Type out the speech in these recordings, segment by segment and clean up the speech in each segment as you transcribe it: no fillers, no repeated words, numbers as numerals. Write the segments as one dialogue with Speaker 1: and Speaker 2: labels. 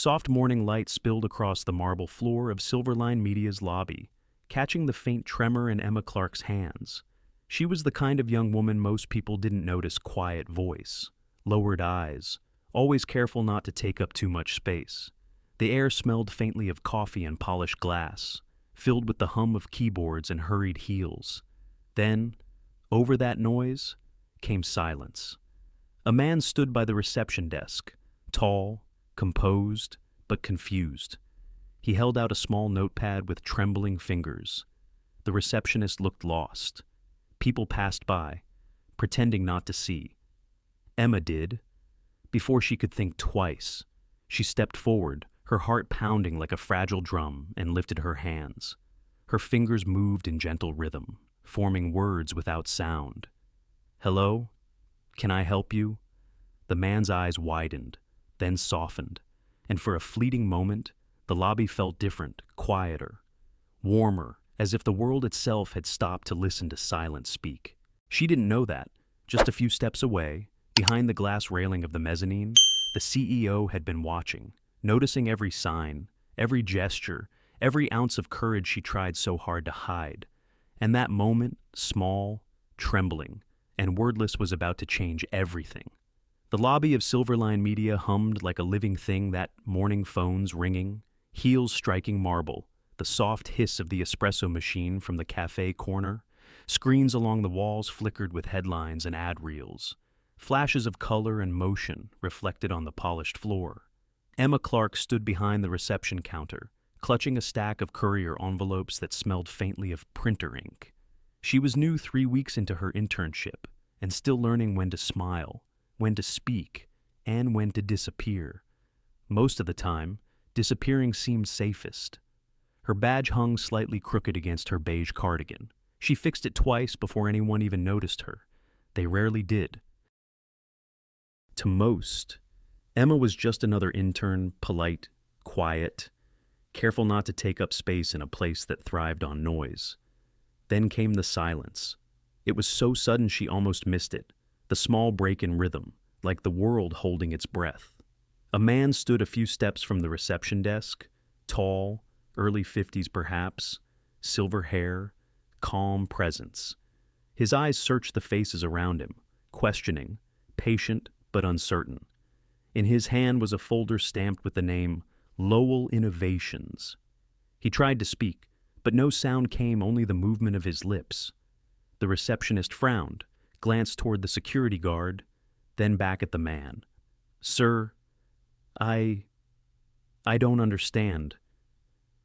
Speaker 1: Soft morning light spilled across the marble floor of Silverline Media's lobby, catching the faint tremor in Emma Clark's hands. She was the kind of young woman most people didn't notice: quiet voice, lowered eyes, always careful not to take up too much space. The air smelled faintly of coffee and polished glass, filled with the hum of keyboards and hurried heels. Then, over that noise, came silence. A man stood by the reception desk, tall, composed, but confused. He held out a small notepad with trembling fingers. The receptionist looked lost. People passed by, pretending not to see. Emma did. Before she could think twice, she stepped forward, her heart pounding like a fragile drum, and lifted her hands. Her fingers moved in gentle rhythm, forming words without sound. "Hello? Can I help you?" The man's eyes widened, then softened, and for a fleeting moment, the lobby felt different, quieter, warmer, as if the world itself had stopped to listen to silence speak. She didn't know that. Just a few steps away, behind the glass railing of the mezzanine, the CEO had been watching, noticing every sign, every gesture, every ounce of courage she tried so hard to hide. And that moment, small, trembling, and wordless, was about to change everything. The lobby of Silverline Media hummed like a living thing, that morning, phones ringing, heels striking marble, the soft hiss of the espresso machine from the cafe corner. Screens along the walls flickered with headlines and ad reels. Flashes of color and motion reflected on the polished floor. Emma Clark stood behind the reception counter, clutching a stack of courier envelopes that smelled faintly of printer ink. She was new 3 weeks into her internship, and still learning when to smile, when to speak, and when to disappear. Most of the time, disappearing seemed safest. Her badge hung slightly crooked against her beige cardigan. She fixed it twice before anyone even noticed her. They rarely did. To most, Emma was just another intern, polite, quiet, careful not to take up space in a place that thrived on noise. Then came the silence. It was so sudden she almost missed it, the small break in rhythm, like the world holding its breath. A man stood a few steps from the reception desk, tall, early 50s perhaps, silver hair, calm presence. His eyes searched the faces around him, questioning, patient but uncertain. In his hand was a folder stamped with the name Lowell Innovations. He tried to speak, but no sound came, only the movement of his lips. The receptionist frowned, glanced toward the security guard, then back at the man. "Sir, I don't understand."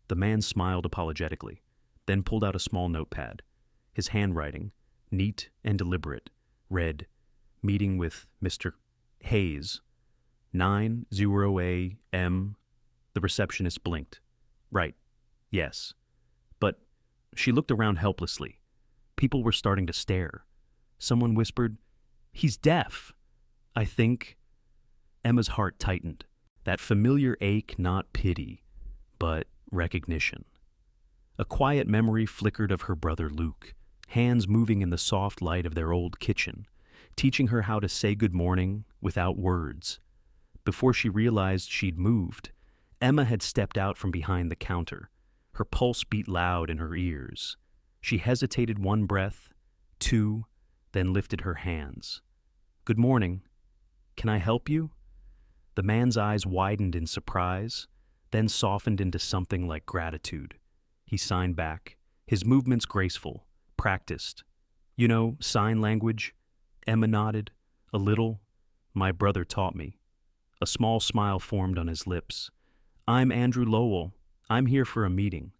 Speaker 1: The man smiled apologetically, then pulled out a small notepad. His handwriting, neat and deliberate, read, "Meeting with Mr. Hayes, 90 a.m." The receptionist blinked. "Right, yes." But she looked around helplessly. People were starting to stare. Someone whispered, "He's deaf, I think." Emma's heart tightened. That familiar ache, not pity, but recognition. A quiet memory flickered of her brother Luke, hands moving in the soft light of their old kitchen, teaching her how to say good morning without words. Before she realized she'd moved, Emma had stepped out from behind the counter. Her pulse beat loud in her ears. She hesitated one breath, two, then lifted her hands. "Good morning. Can I help you?" The man's eyes widened in surprise, then softened into something like gratitude. He signed back, his movements graceful, practiced. "You know, sign language?" Emma nodded. "A little. My brother taught me." A small smile formed on his lips. "I'm Andrew Lowell. I'm here for a meeting."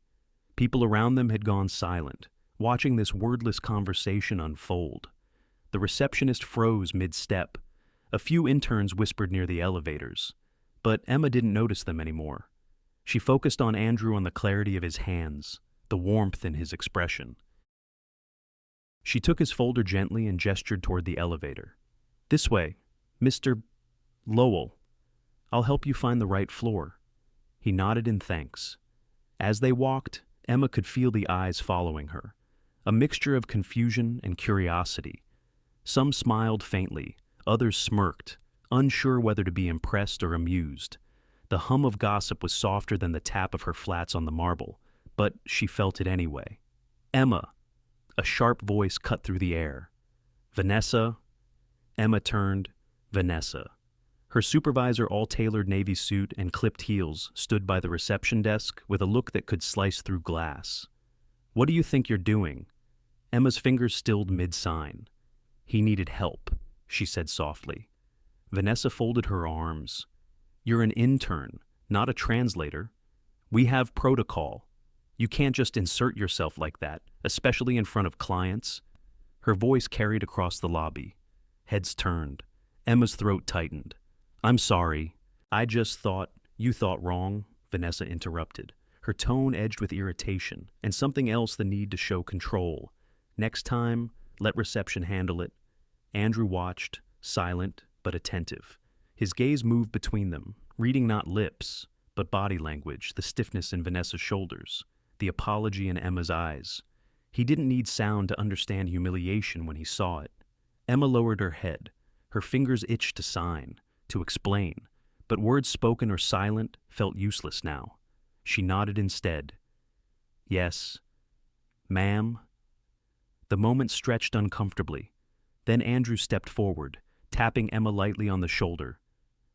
Speaker 1: People around them had gone silent, watching this wordless conversation unfold. The receptionist froze mid-step. A few interns whispered near the elevators, but Emma didn't notice them anymore. She focused on Andrew, on the clarity of his hands, the warmth in his expression. She took his folder gently and gestured toward the elevator. "This way, Mr. Lowell. I'll help you find the right floor." He nodded in thanks. As they walked, Emma could feel the eyes following her, a mixture of confusion and curiosity. Some smiled faintly, others smirked, unsure whether to be impressed or amused. The hum of gossip was softer than the tap of her flats on the marble, but she felt it anyway. "Emma!" A sharp voice cut through the air. "Vanessa?" Emma turned. Vanessa. Her supervisor, all-tailored navy suit and clipped heels, stood by the reception desk with a look that could slice through glass. "What do you think you're doing?" Emma's fingers stilled mid-sign. "He needed help," she said softly. Vanessa folded her arms. "You're an intern, not a translator. We have protocol. You can't just insert yourself like that, especially in front of clients." Her voice carried across the lobby. Heads turned. Emma's throat tightened. "I'm sorry. I just thought you thought wrong," Vanessa interrupted. Her tone edged with irritation, and something else, the need to show control. "Next time, let reception handle it." Andrew watched, silent but attentive. His gaze moved between them, reading not lips, but body language, the stiffness in Vanessa's shoulders, the apology in Emma's eyes. He didn't need sound to understand humiliation when he saw it. Emma lowered her head. Her fingers itched to sign, to explain, but words spoken or silent felt useless now. She nodded instead. "Yes. Ma'am?" The moment stretched uncomfortably. Then Andrew stepped forward, tapping Emma lightly on the shoulder.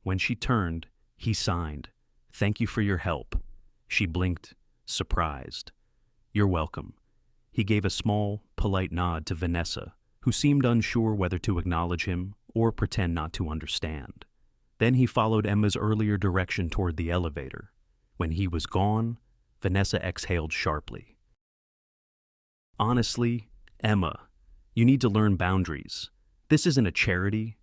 Speaker 1: When she turned, he signed, "Thank you for your help." She blinked, surprised. "You're welcome." He gave a small, polite nod to Vanessa, who seemed unsure whether to acknowledge him or pretend not to understand. Then he followed Emma's earlier direction toward the elevator. When he was gone, Vanessa exhaled sharply. "Honestly, Emma, you need to learn boundaries. This isn't a charity."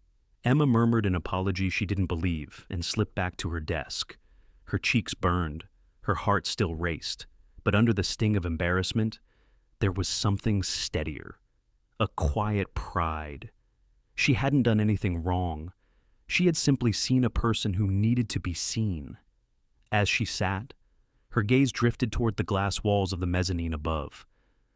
Speaker 1: Emma murmured an apology she didn't believe and slipped back to her desk. Her cheeks burned, her heart still raced, but under the sting of embarrassment, there was something steadier. A quiet pride. She hadn't done anything wrong. She had simply seen a person who needed to be seen. As she sat, her gaze drifted toward the glass walls of the mezzanine above.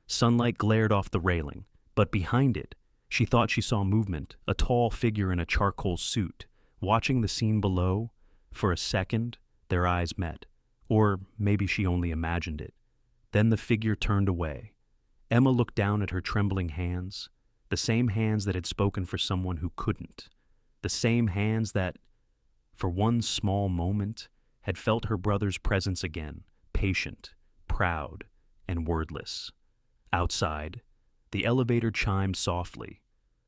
Speaker 1: Sunlight glared off the railing, but behind it, she thought she saw movement, a tall figure in a charcoal suit. Watching the scene below, for a second, their eyes met. Or maybe she only imagined it. Then the figure turned away. Emma looked down at her trembling hands, the same hands that had spoken for someone who couldn't. The same hands that, for one small moment, had felt her brother's presence again, patient, proud, and wordless. Outside, the elevator chimed softly.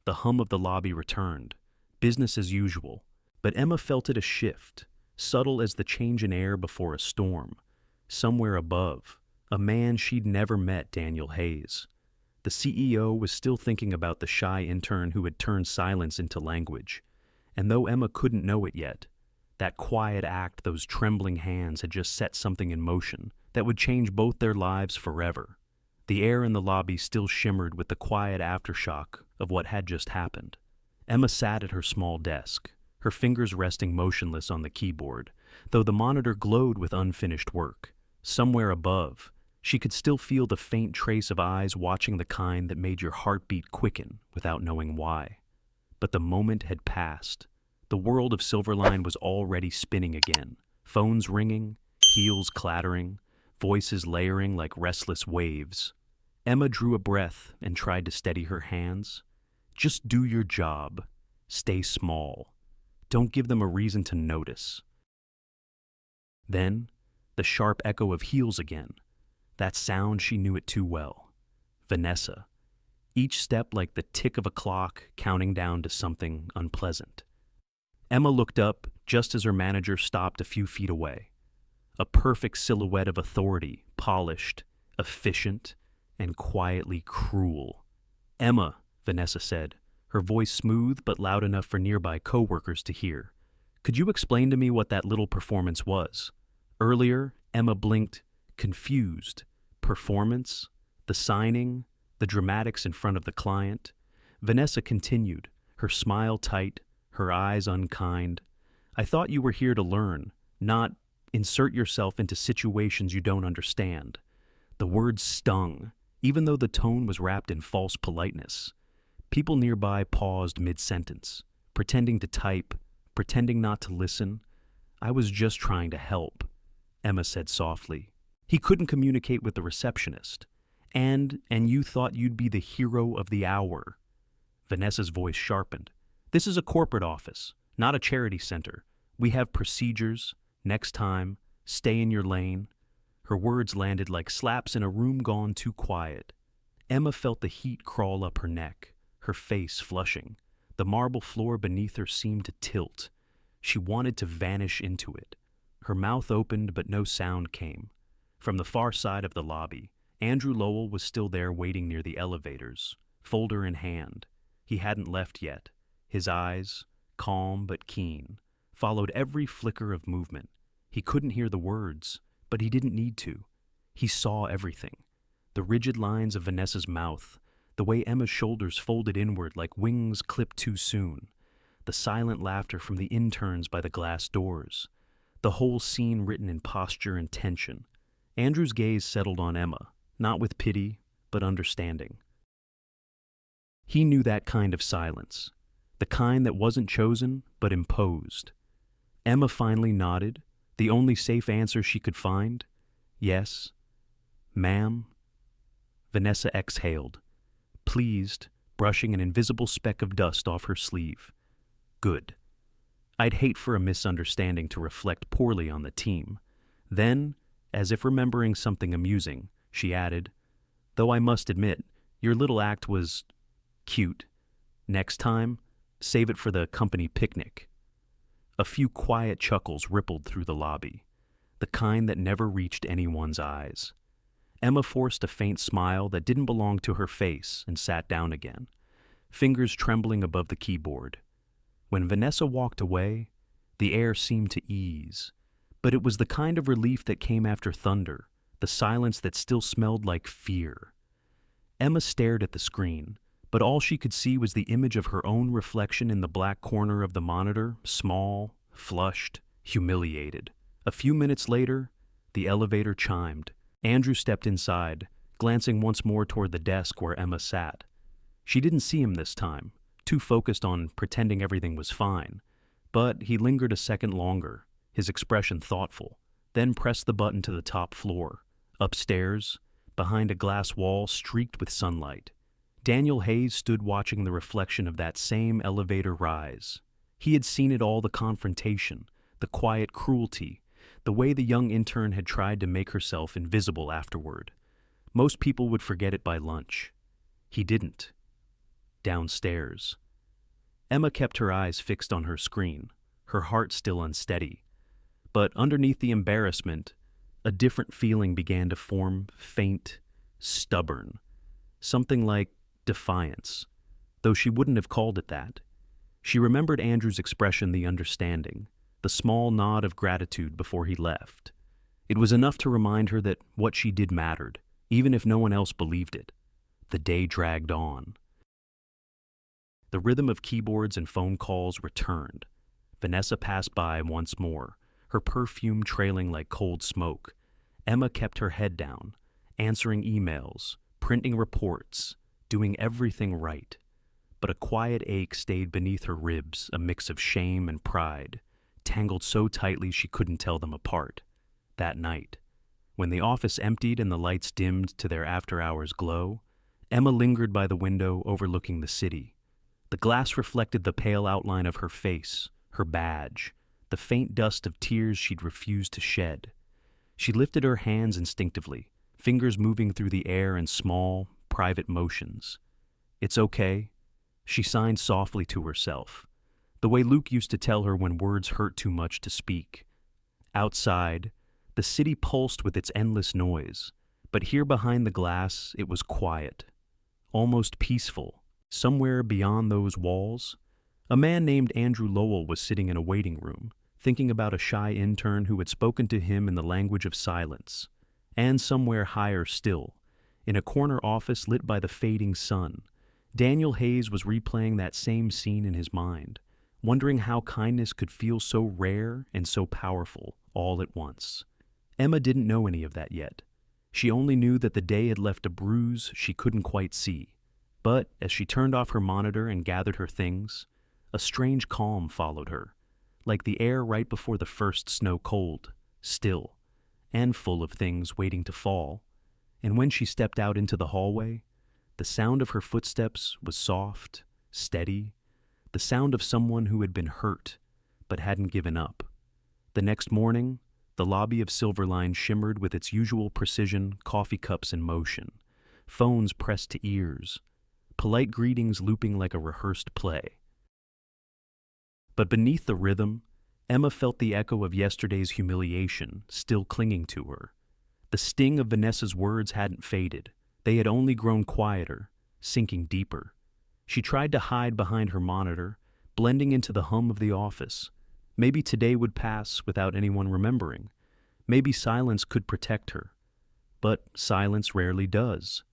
Speaker 1: The hum of the lobby returned, business as usual, but Emma felt it a shift, subtle as the change in air before a storm. Somewhere above, a man she'd never met, Daniel Hayes. The CEO was still thinking about the shy intern who had turned silence into language. And though Emma couldn't know it yet, that quiet act, those trembling hands had just set something in motion that would change both their lives forever. The air in the lobby still shimmered with the quiet aftershock of what had just happened. Emma sat at her small desk, her fingers resting motionless on the keyboard, though the monitor glowed with unfinished work. Somewhere above, she could still feel the faint trace of eyes watching, the kind that made your heartbeat quicken without knowing why. But the moment had passed. The world of Silverline was already spinning again, phones ringing, heels clattering, voices layering like restless waves. Emma drew a breath and tried to steady her hands. Just do your job. Stay small. Don't give them a reason to notice. Then, the sharp echo of heels again. That sound, she knew it too well. Vanessa. Each step like the tick of a clock counting down to something unpleasant. Emma looked up just as her manager stopped a few feet away. A perfect silhouette of authority, polished, efficient, and quietly cruel. "Emma," Vanessa said, her voice smooth but loud enough for nearby co-workers to hear. "Could you explain to me what that little performance was?" Earlier, Emma blinked, confused. Performance? The signing? The dramatics in front of the client? Vanessa continued, her smile tight, her eyes unkind. "I thought you were here to learn, not insert yourself into situations you don't understand." The words stung, even though the tone was wrapped in false politeness. People nearby paused mid-sentence, pretending to type, pretending not to listen. I was just trying to help, Emma said softly. He couldn't communicate with the receptionist. And you thought you'd be the hero of the hour. Vanessa's voice sharpened. This is a corporate office, not a charity center. We have procedures. Next time, stay in your lane. Her words landed like slaps in a room gone too quiet. Emma felt the heat crawl up her neck, her face flushing. The marble floor beneath her seemed to tilt. She wanted to vanish into it. Her mouth opened, but no sound came. From the far side of the lobby, Andrew Lowell was still there waiting near the elevators, folder in hand. He hadn't left yet. His eyes, calm but keen, followed every flicker of movement. He couldn't hear the words, but he didn't need to. He saw everything. The rigid lines of Vanessa's mouth, the way Emma's shoulders folded inward like wings clipped too soon, the silent laughter from the interns by the glass doors, the whole scene written in posture and tension. Andrew's gaze settled on Emma, not with pity, but understanding. He knew that kind of silence, the kind that wasn't chosen, but imposed. Emma finally nodded, the only safe answer she could find. Yes. Ma'am. Vanessa exhaled, pleased, brushing an invisible speck of dust off her sleeve. Good. I'd hate for a misunderstanding to reflect poorly on the team. Then, as if remembering something amusing, she added, though I must admit, your little act was cute. Next time, save it for the company picnic. A few quiet chuckles rippled through the lobby, the kind that never reached anyone's eyes. Emma forced a faint smile that didn't belong to her face and sat down again, fingers trembling above the keyboard. When Vanessa walked away, the air seemed to ease, but it was the kind of relief that came after thunder, the silence that still smelled like fear. Emma stared at the screen, but all she could see was the image of her own reflection in the black corner of the monitor, small, flushed, humiliated. A few minutes later, the elevator chimed. Andrew stepped inside, glancing once more toward the desk where Emma sat. She didn't see him this time, too focused on pretending everything was fine, but he lingered a second longer, his expression thoughtful, then pressed the button to the top floor. Upstairs, behind a glass wall streaked with sunlight, Daniel Hayes stood watching the reflection of that same elevator rise. He had seen it all, the confrontation, the quiet cruelty, the way the young intern had tried to make herself invisible afterward. Most people would forget it by lunch. He didn't. Downstairs. Emma kept her eyes fixed on her screen, her heart still unsteady. But underneath the embarrassment, a different feeling began to form, faint, stubborn. Something like defiance, though she wouldn't have called it that. She remembered Andrew's expression, the understanding, the small nod of gratitude before he left. It was enough to remind her that what she did mattered, even if no one else believed it. The day dragged on. The rhythm of keyboards and phone calls returned. Vanessa passed by once more, her perfume trailing like cold smoke. Emma kept her head down, answering emails, printing reports, doing everything right. But a quiet ache stayed beneath her ribs, a mix of shame and pride, tangled so tightly she couldn't tell them apart. That night, when the office emptied and the lights dimmed to their after-hours glow, Emma lingered by the window overlooking the city. The glass reflected the pale outline of her face, her badge, the faint dust of tears she'd refused to shed. She lifted her hands instinctively, fingers moving through the air in small, private motions. It's okay, she signed softly to herself, the way Luke used to tell her when words hurt too much to speak. Outside, the city pulsed with its endless noise, but here behind the glass it was quiet, almost peaceful. Somewhere beyond those walls, a man named Andrew Lowell was sitting in a waiting room, thinking about a shy intern who had spoken to him in the language of silence. And somewhere higher still, in a corner office lit by the fading sun, Daniel Hayes was replaying that same scene in his mind, wondering how kindness could feel so rare and so powerful all at once. Emma didn't know any of that yet. She only knew that the day had left a bruise she couldn't quite see. But as she turned off her monitor and gathered her things, a strange calm followed her. like the air right before the first snow cold, still, and full of things waiting to fall. And when she stepped out into the hallway, the sound of her footsteps was soft, steady, the sound of someone who had been hurt but hadn't given up. The next morning, the lobby of Silverline shimmered with its usual precision, coffee cups in motion, phones pressed to ears, polite greetings looping like a rehearsed play. But beneath the rhythm, Emma felt the echo of yesterday's humiliation still clinging to her. The sting of Vanessa's words hadn't faded. They had only grown quieter, sinking deeper. She tried to hide behind her monitor, blending into the hum of the office. Maybe today would pass without anyone remembering. Maybe silence could protect her. But silence rarely does.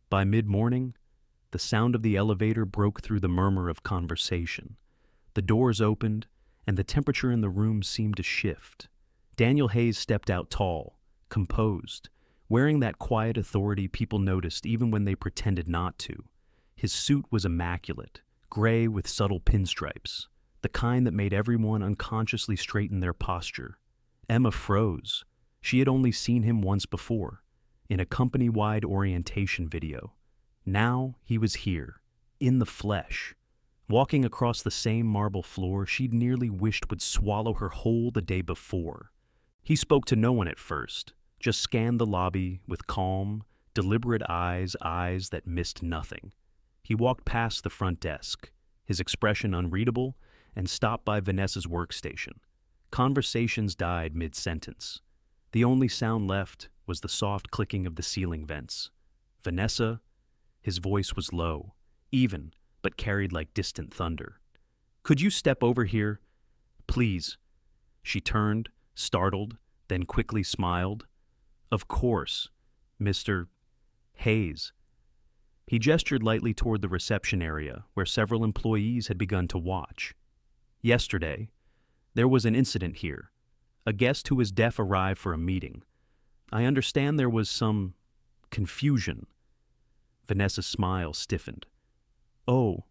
Speaker 1: By mid-morning, the sound of the elevator broke through the murmur of conversation. The doors opened, and the temperature in the room seemed to shift. Daniel Hayes stepped out tall, composed, wearing that quiet authority people noticed even when they pretended not to. His suit was immaculate, gray with subtle pinstripes, the kind that made everyone unconsciously straighten their posture. Emma froze. She had only seen him once before, in a company-wide orientation video. Now he was here, in the flesh, walking across the same marble floor she'd nearly wished would swallow her whole the day before. He spoke to no one at first, just scanned the lobby with calm, deliberate eyes that missed nothing. He walked past the front desk, his expression unreadable, and stopped by Vanessa's workstation. Conversations died mid-sentence. The only sound left was the soft clicking of the ceiling vents. Vanessa, his voice was low, even, but carried like distant thunder. "Could you step over here? Please." She turned, startled, then quickly smiled. "Of course, Mr. Hayes." He gestured lightly toward the reception area where several employees had begun to watch. "Yesterday, there was an incident here. A guest who was deaf arrived for a meeting. I understand there was some confusion." Vanessa's smile stiffened. "Oh,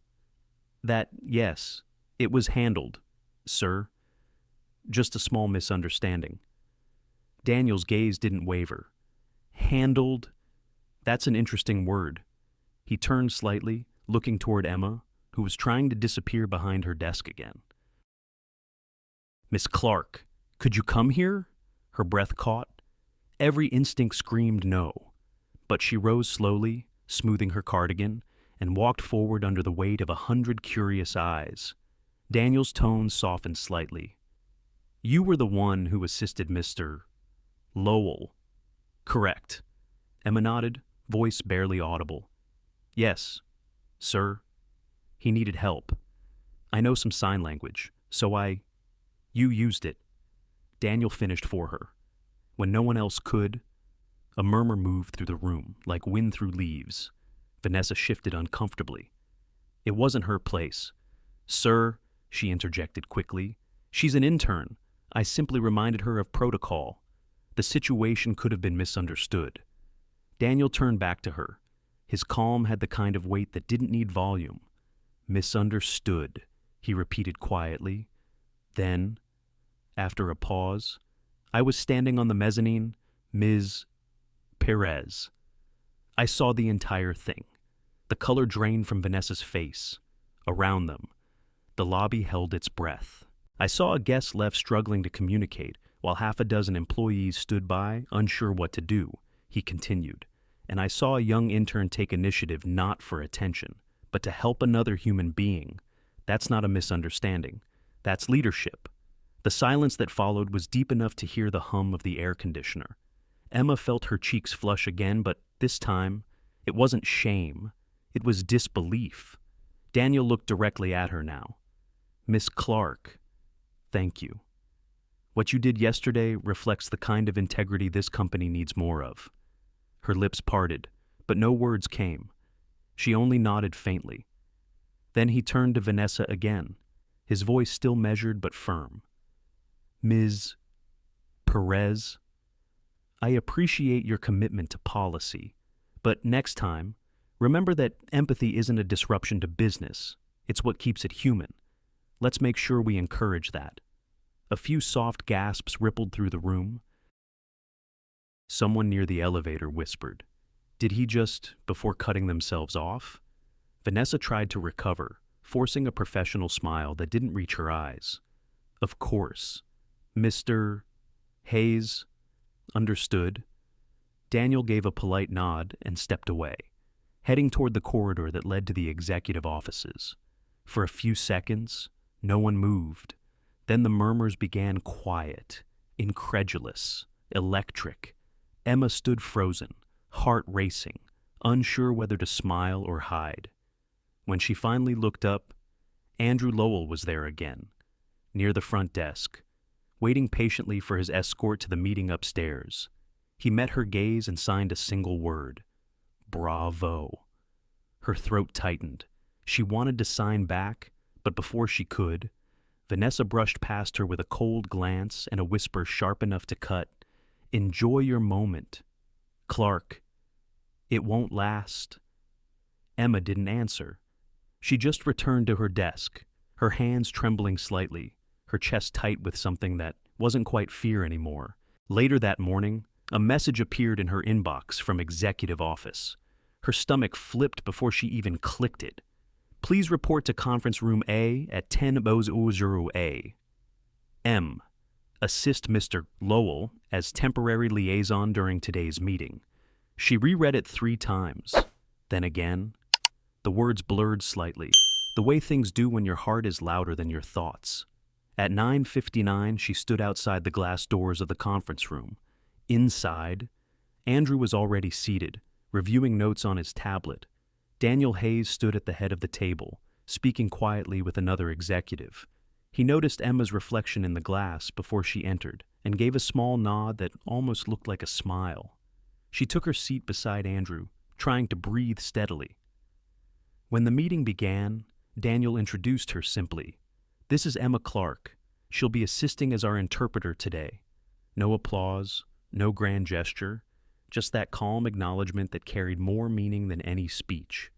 Speaker 1: yes, it was handled, sir. Just a small misunderstanding." Daniel's gaze didn't waver. "Handled? That's an interesting word." He turned slightly, looking toward Emma, who was trying to disappear behind her desk again. "Miss Clark, could you come here?" Her breath caught. Every instinct screamed no, but she rose slowly, smoothing her cardigan, and walked forward under the weight of 100 curious eyes. Daniel's tone softened slightly. "You were the one who assisted Mr. Lowell." "Correct." Emma nodded, voice barely audible. "Yes, sir. He needed help. I know some sign language, so you used it." Daniel finished for her. When no one else could, a murmur moved through the room, like wind through leaves. Vanessa shifted uncomfortably. It wasn't her place. "Sir," she interjected quickly, "she's an intern. I simply reminded her of protocol. The situation could have been misunderstood." Daniel turned back to her. His calm had the kind of weight that didn't need volume. "Misunderstood," he repeated quietly. Then, after a pause, "I was standing on the mezzanine, Ms. Perez. I saw the entire thing. The color drained from Vanessa's face. Around them, the lobby held its breath. I saw a guest left struggling to communicate, while half a dozen employees stood by, unsure what to do," he continued. "And I saw a young intern take initiative not for attention, but to help another human being. That's not a misunderstanding. That's leadership." The silence that followed was deep enough to hear the hum of the air conditioner. Emma felt her cheeks flush again, but this time, it wasn't shame. It was disbelief. Daniel looked directly at her now. "Miss Clark, thank you. What you did yesterday reflects the kind of integrity this company needs more of." Her lips parted, but no words came. She only nodded faintly. Then he turned to Vanessa again, his voice still measured but firm. "Ms. Perez, I appreciate your commitment to policy, but next time, remember that empathy isn't a disruption to business. It's what keeps it human. Let's make sure we encourage that." A few soft gasps rippled through the room. Someone near the elevator whispered, "Did he just, before cutting themselves off?" Vanessa tried to recover, forcing a professional smile that didn't reach her eyes. "Of course. Mr. Hayes understood." Daniel gave a polite nod and stepped away, heading toward the corridor that led to the executive offices. For a few seconds, no one moved. Then the murmurs began, quiet, incredulous, electric. Emma stood frozen, heart racing, unsure whether to smile or hide. When she finally looked up, Andrew Lowell was there again, near the front desk, waiting patiently for his escort to the meeting upstairs. He met her gaze and signed a single word: "Bravo." Her throat tightened. She wanted to sign back, but before she could, Vanessa brushed past her with a cold glance and a whisper sharp enough to cut. "Enjoy your moment, Clark. It won't last." Emma didn't answer. She just returned to her desk, her hands trembling slightly, her chest tight with something that wasn't quite fear anymore. Later that morning, a message appeared in her inbox from executive office. Her stomach flipped before she even clicked it. "Please report to conference room A at 10:00 A. M. Assist Mr. Lowell as temporary liaison during today's meeting." She reread it 3 times, then again. The words blurred slightly, the way things do when your heart is louder than your thoughts. At 9:59, she stood outside the glass doors of the conference room. Inside, Andrew was already seated, reviewing notes on his tablet. Daniel Hayes stood at the head of the table, speaking quietly with another executive. He noticed Emma's reflection in the glass before she entered and gave a small nod that almost looked like a smile. She took her seat beside Andrew, trying to breathe steadily. When the meeting began, Daniel introduced her simply. "This is Emma Clark. She'll be assisting as our interpreter today." No applause, no grand gesture, just that calm acknowledgement that carried more meaning than any speech.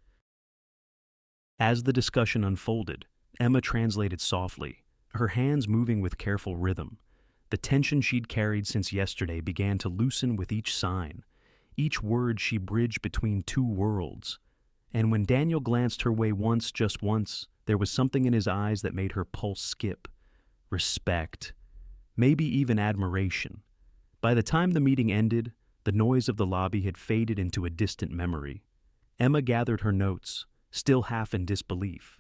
Speaker 1: As the discussion unfolded, Emma translated softly, her hands moving with careful rhythm. The tension she'd carried since yesterday began to loosen with each sign. Each word she bridged between 2 worlds. And when Daniel glanced her way once, just once, there was something in his eyes that made her pulse skip. Respect. Maybe even admiration. By the time the meeting ended, the noise of the lobby had faded into a distant memory. Emma gathered her notes, still half in disbelief.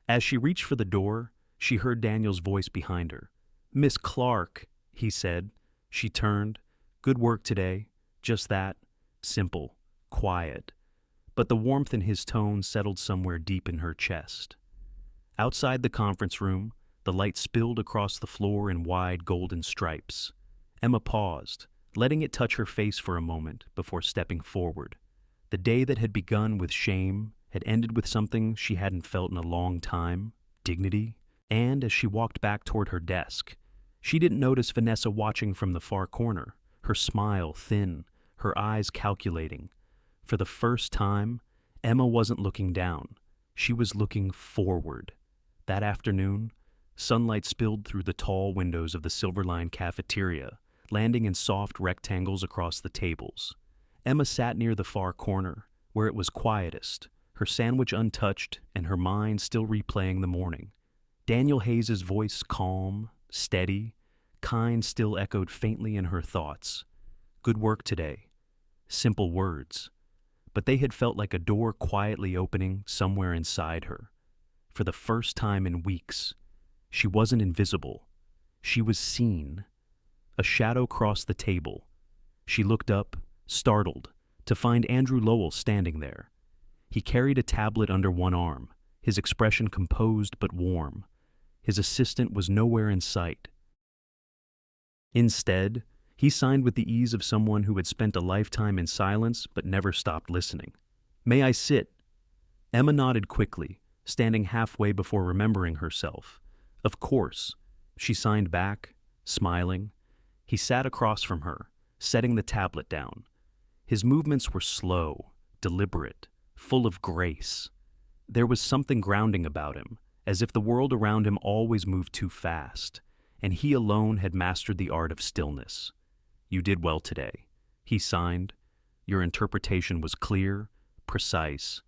Speaker 1: As she reached for the door, she heard Daniel's voice behind her. "Miss Clark," he said. She turned. "Good work today." Just that. Simple. Quiet. But the warmth in his tone settled somewhere deep in her chest. Outside the conference room, the light spilled across the floor in wide golden stripes. Emma paused, letting it touch her face for a moment before stepping forward. The day that had begun with shame had ended with something she hadn't felt in a long time: dignity. And as she walked back toward her desk, she didn't notice Vanessa watching from the far corner, her smile thin, her eyes calculating. For the first time, Emma wasn't looking down. She was looking forward. That afternoon, sunlight spilled through the tall windows of the Silverline cafeteria, landing in soft rectangles across the tables. Emma sat near the far corner, where it was quietest, her sandwich untouched and her mind still replaying the morning. Daniel Hayes' voice, calm, steady, kind, still echoed faintly in her thoughts. "Good work today." Simple words, but they had felt like a door quietly opening somewhere inside her. For the first time in weeks, she wasn't invisible. She was seen. A shadow crossed the table. She looked up, startled, to find Andrew Lowell standing there. He carried a tablet under one arm, his expression composed but warm. His assistant was nowhere in sight. Instead, he signed with the ease of someone who had spent a lifetime in silence but never stopped listening. "May I sit?" Emma nodded quickly, standing halfway before remembering herself. "Of course." She signed back, smiling. He sat across from her, setting the tablet down. His movements were slow, deliberate, full of grace. There was something grounding about him, as if the world around him always moved too fast. and he alone had mastered the art of stillness. "You did well today," he signed. "Your interpretation was clear, precise."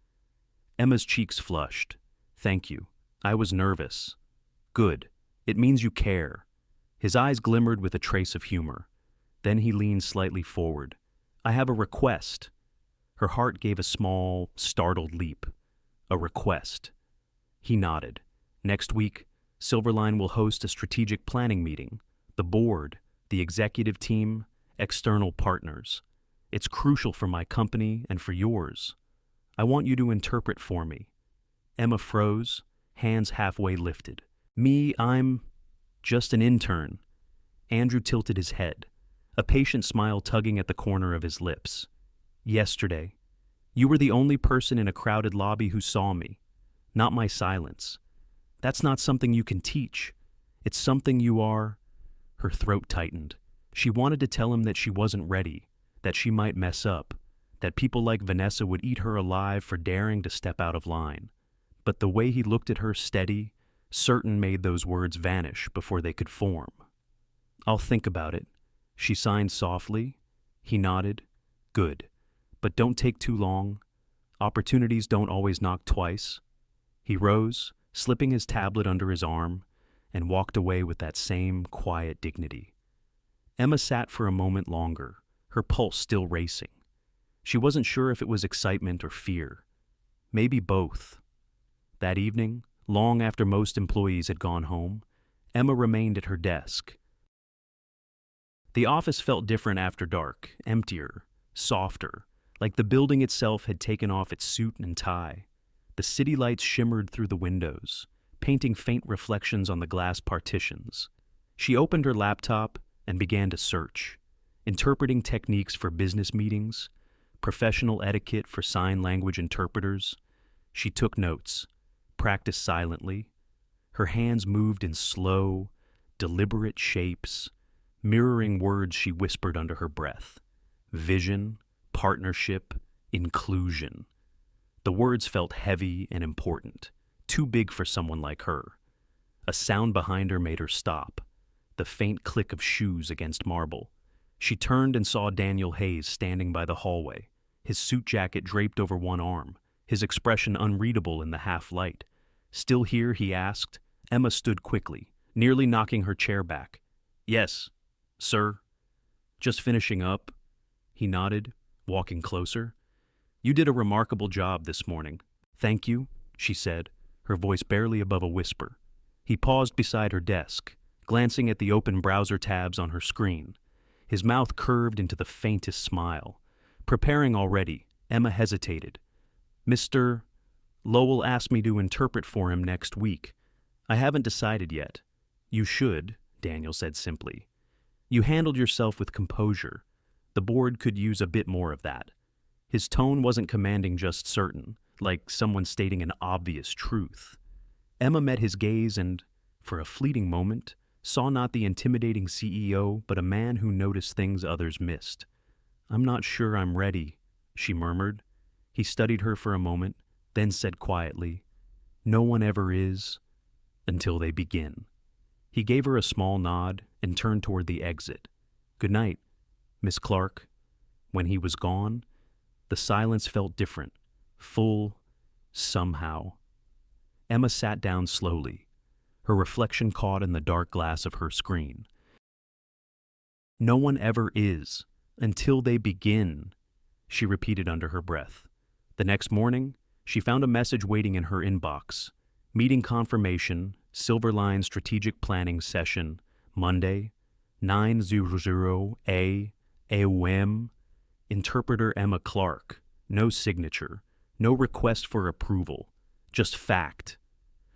Speaker 1: Emma's cheeks flushed. "Thank you. I was nervous." "Good. It means you care." His eyes glimmered with a trace of humor. Then he leaned slightly forward. "I have a request." Her heart gave a small, startled leap. "A request." He nodded. "Next week, Silverline will host a strategic planning meeting. The board, the executive team, external partners. It's crucial for my company and for yours. I want you to interpret for me." Emma froze, hands halfway lifted. "Me, I'm just an intern." Andrew tilted his head, a patient smile tugging at the corner of his lips. "Yesterday, you were the only person in a crowded lobby who saw me, not my silence. That's not something you can teach. It's something you are." Her throat tightened. She wanted to tell him that she wasn't ready, that she might mess up, that people like Vanessa would eat her alive for daring to step out of line. But the way he looked at her steady, certain made those words vanish before they could form. "I'll think about it." She signed softly. He nodded. "Good. But don't take too long. Opportunities don't always knock twice." He rose, slipping his tablet under his arm, and walked away with that same quiet dignity. Emma sat for a moment longer, her pulse still racing. She wasn't sure if it was excitement or fear. Maybe both. That evening, long after most employees had gone home, Emma remained at her desk. The office felt different after dark, emptier, softer, like the building itself had taken off its suit and tie. The city lights shimmered through the windows, painting faint reflections on the glass partitions. She opened her laptop and began to search, interpreting techniques for business meetings, professional etiquette for sign language interpreters. She took notes, practiced silently. Her hands moved in slow, deliberate shapes, mirroring words she whispered under her breath. Vision, partnership, inclusion. The words felt heavy and important, too big for someone like her. A sound behind her made her stop, the faint click of shoes against marble. She turned and saw Daniel Hayes standing by the hallway, his suit jacket draped over one arm, his expression unreadable in the half-light. "Still here?" he asked. Emma stood quickly, nearly knocking her chair back. "Yes, sir." "Just finishing up?" He nodded, walking closer. "You did a remarkable job this morning." "Thank you," she said, her voice barely above a whisper. He paused beside her desk, glancing at the open browser tabs on her screen. His mouth curved into the faintest smile. Preparing already, Emma hesitated. "Mr. Lowell asked me to interpret for him next week. I haven't decided yet." "You should," Daniel said simply. "You handled yourself with composure. The board could use a bit more of that." His tone wasn't commanding, just certain, like someone stating an obvious truth. Emma met his gaze and, for a fleeting moment, saw not the intimidating CEO, but a man who noticed things others missed. "I'm not sure I'm ready," she murmured. He studied her for a moment, then said quietly, "No one ever is, until they begin." He gave her a small nod and turned toward the exit. "Good night, Miss Clark." When he was gone, the silence felt different, full, somehow. Emma sat down slowly, her reflection caught in the dark glass of her screen. "No one ever is, until they begin," she repeated under her breath. The next morning, she found a message waiting in her inbox. Meeting confirmation, Silverline Strategic Planning Session, Monday, 9:00 a.m. Interpreter Emma Clark. No signature, no request for approval, just fact.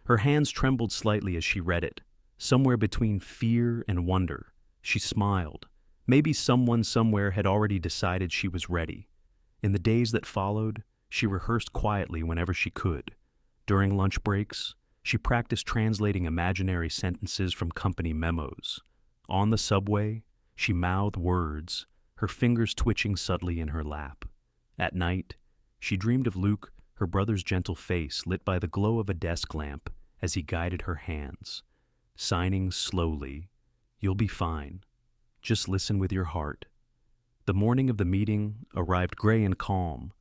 Speaker 1: Her hands trembled slightly as she read it. Somewhere between fear and wonder, she smiled. Maybe someone somewhere had already decided she was ready. In the days that followed, she rehearsed quietly whenever she could. During lunch breaks, she practiced translating imaginary sentences from company memos. On the subway, she mouthed words, her fingers twitching subtly in her lap. At night, she dreamed of Luke, her brother's gentle face lit by the glow of a desk lamp as he guided her hands, signing slowly, You'll be fine. Just listen with your heart. The morning of the meeting arrived gray and calm.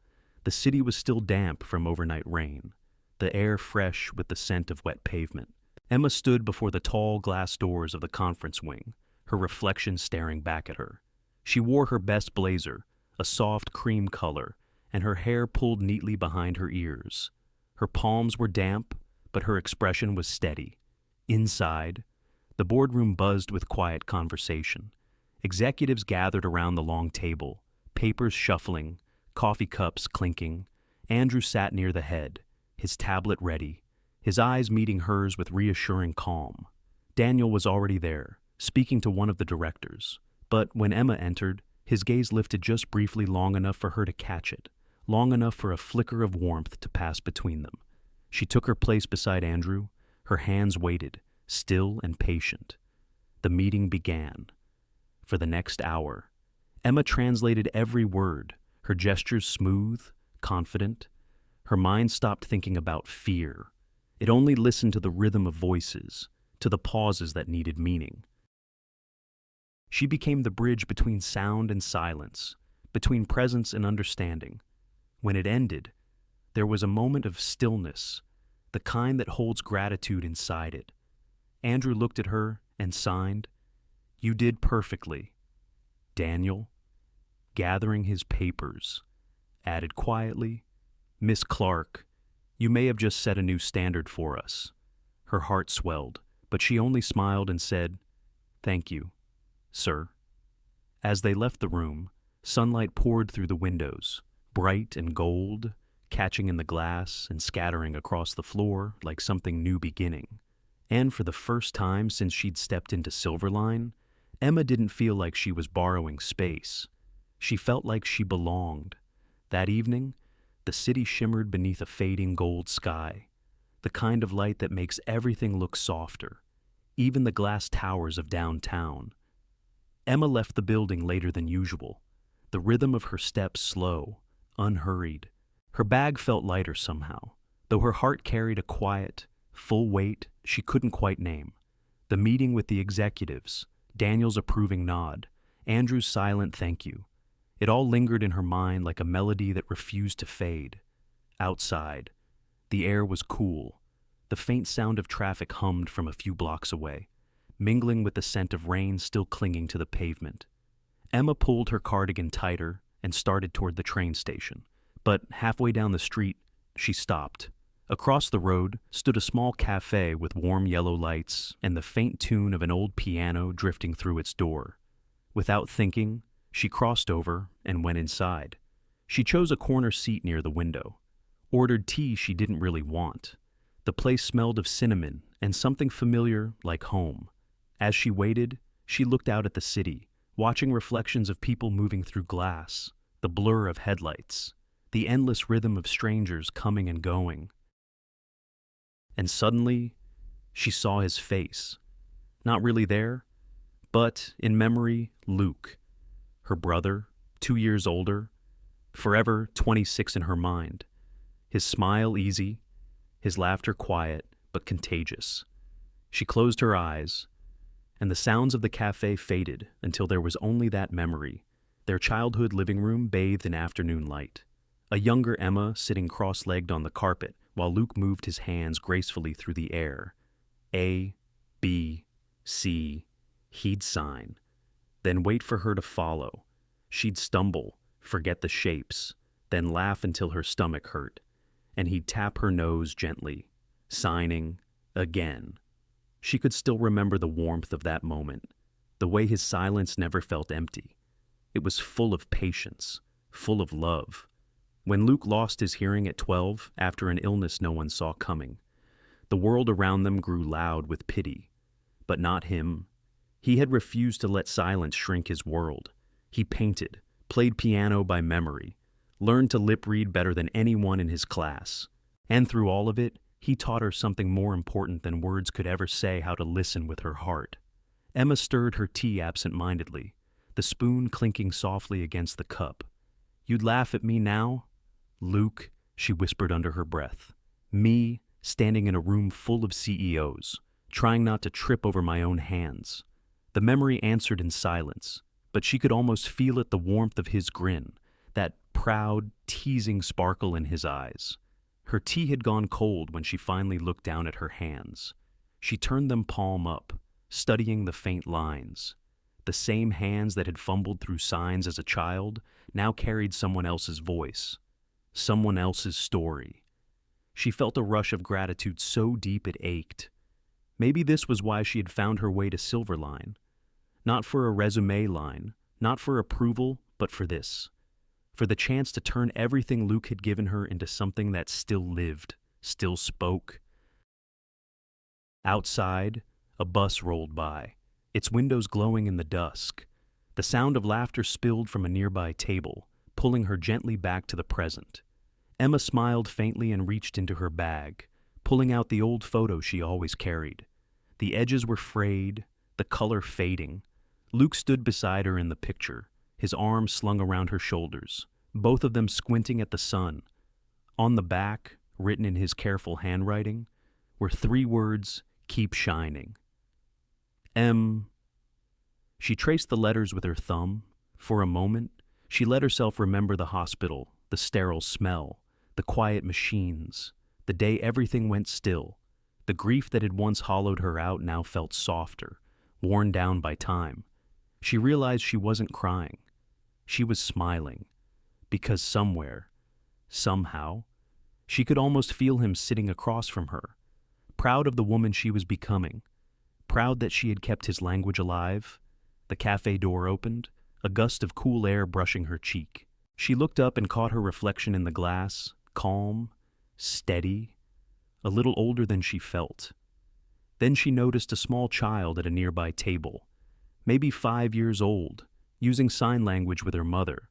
Speaker 1: The city was still damp from overnight rain, the air fresh with the scent of wet pavement. Emma stood before the tall glass doors of the conference wing, her reflection staring back at her. She wore her best blazer, a soft cream color, and her hair pulled neatly behind her ears. Her palms were damp, but her expression was steady. Inside, the boardroom buzzed with quiet conversation. Executives gathered around the long table, papers shuffling, coffee cups clinking. Andrew sat near the head, his tablet ready, his eyes meeting hers with reassuring calm. Daniel was already there, speaking to one of the directors. But when Emma entered, his gaze lifted just briefly, long enough for her to catch it, long enough for a flicker of warmth to pass between them. She took her place beside Andrew, her hands weighted, still and patient. The meeting began. For the next hour, Emma translated every word, her gestures smooth, confident. Her mind stopped thinking about fear. It only listened to the rhythm of voices, to the pauses that needed meaning. She became the bridge between sound and silence, between presence and understanding. When it ended, there was a moment of stillness, the kind that holds gratitude inside it. Andrew looked at her and signed, "You did perfectly." Daniel, gathering his papers, added quietly, "Miss Clark, you may have just set a new standard for us." Her heart swelled, but she only smiled and said, "Thank you, sir." As they left the room, sunlight poured through the windows, bright and gold, catching in the glass and scattering across the floor like something new beginning. And for the first time since she'd stepped into Silverline, Emma didn't feel like she was borrowing space. She felt like she belonged. That evening, the city shimmered beneath a fading gold sky, the kind of light that makes everything look softer, even the glass towers of downtown. Emma left the building later than usual, the rhythm of her steps slow, unhurried. Her bag felt lighter somehow, though her heart carried a quiet, full weight she couldn't quite name. The meeting with the executives, Daniel's approving nod, Andrew's silent thank you. It all lingered in her mind like a melody that refused to fade. Outside, the air was cool. The faint sound of traffic hummed from a few blocks away, mingling with the scent of rain still clinging to the pavement. Emma pulled her cardigan tighter and started toward the train station. But halfway down the street, she stopped. Across the road stood a small cafe with warm yellow lights and the faint tune of an old piano drifting through its door. Without thinking, she crossed over and went inside. She chose a corner seat near the window, ordered tea she didn't really want. The place smelled of cinnamon and something familiar like home. As she waited, she looked out at the city, watching reflections of people moving through glass, the blur of headlights, the endless rhythm of strangers coming and going. And suddenly, she saw his face. Not really there, but in memory, Luke, her brother, 2 years older, forever 26 in her mind. His smile easy, his laughter quiet but contagious. She closed her eyes, and the sounds of the cafe faded until there was only that memory, their childhood living room bathed in afternoon light. A younger Emma sitting cross-legged on the carpet while Luke moved his hands gracefully through the air. A, B, C, he'd sign, then wait for her to follow. She'd stumble, forget the shapes, then laugh until her stomach hurt, and he'd tap her nose gently, signing again. She could still remember the warmth of that moment, the way his silence never felt empty. It was full of patience, full of love. When Luke lost his hearing at 12 after an illness no one saw coming, the world around them grew loud with pity. But not him. He had refused to let silence shrink his world. He painted, played piano by memory, learned to lip read better than anyone in his class. And through all of it, he taught her something more important than words could ever say: how to listen with her heart. Emma stirred her tea absent-mindedly, the spoon clinking softly against the cup. "You'd laugh at me now?" "Luke," she whispered under her breath. "Me, standing in a room full of CEOs, trying not to trip over my own hands. The memory answered in silence, but she could almost feel it, the warmth of his grin, that proud, teasing sparkle in his eyes. Her tea had gone cold when she finally looked down at her hands. She turned them palm up, studying the faint lines. The same hands that had fumbled through signs as a child now carried someone else's voice, someone else's story. She felt a rush of gratitude so deep it ached. Maybe this was why she had found her way to Silverline. Not for a resume line, not for approval, but for this. For the chance to turn everything Luke had given her into something that still lived, still spoke. Outside, a bus rolled by, its windows glowing in the dusk. The sound of laughter spilled from a nearby table, pulling her gently back to the present. Emma smiled faintly and reached into her bag, pulling out the old photo she always carried. The edges were frayed, the color fading. Luke stood beside her in the picture, his arms slung around her shoulders, both of them squinting at the sun. On the back, written in his careful handwriting, were 3 words, "Keep shining." She traced the letters with her thumb. For a moment, she let herself remember the hospital, the sterile smell, the quiet machines, the day everything went still. The grief that had once hollowed her out now felt softer, worn down by time. She realized she wasn't crying. She was smiling. Because somewhere, somehow, she could almost feel him sitting across from her, proud of the woman she was becoming, proud that she had kept his language alive. The cafe door opened, a gust of cool air brushing her cheek. She looked up and caught her reflection in the glass, calm, steady, a little older than she felt. Then she noticed a small child at a nearby table, maybe 5 years old, using sign language with her mother.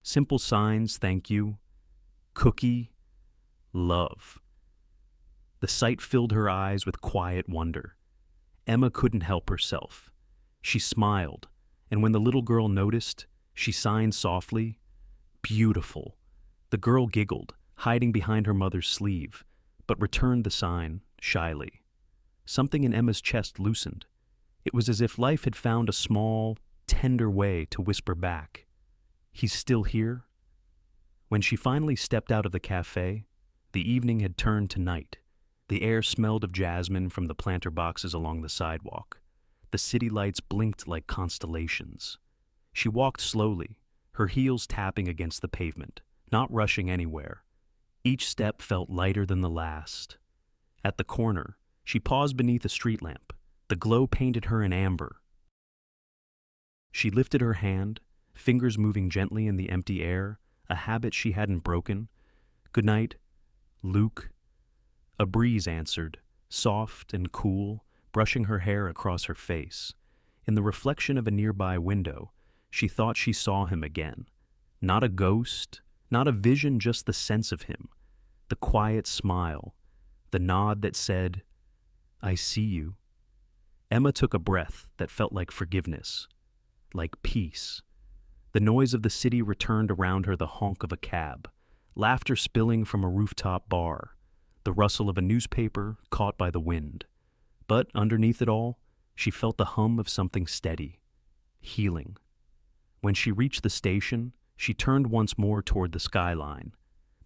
Speaker 1: Simple signs, thank you, cookie, love. The sight filled her eyes with quiet wonder. Emma couldn't help herself. She smiled, and when the little girl noticed, she signed softly, "Beautiful." The girl giggled, hiding behind her mother's sleeve, but returned the sign shyly. Something in Emma's chest loosened. It was as if life had found a small, tender way to whisper back, "He's still here?" When she finally stepped out of the cafe, the evening had turned to night. The air smelled of jasmine from the planter boxes along the sidewalk. The city lights blinked like constellations. She walked slowly, her heels tapping against the pavement, not rushing anywhere. Each step felt lighter than the last. At the corner, she paused beneath a street lamp. The glow painted her in amber. She lifted her hand, fingers moving gently in the empty air, a habit she hadn't broken. "Good night, Luke." A breeze answered, soft and cool, brushing her hair across her face. In the reflection of a nearby window, she thought she saw him again. Not a ghost, not a vision, just the sense of him. The quiet smile, the nod that said, "I see you." Emma took a breath that felt like forgiveness, like peace. The noise of the city returned around her, the honk of a cab, laughter spilling from a rooftop bar, the rustle of a newspaper caught by the wind. But underneath it all, she felt the hum of something steady, healing. When she reached the station, she turned once more toward the skyline.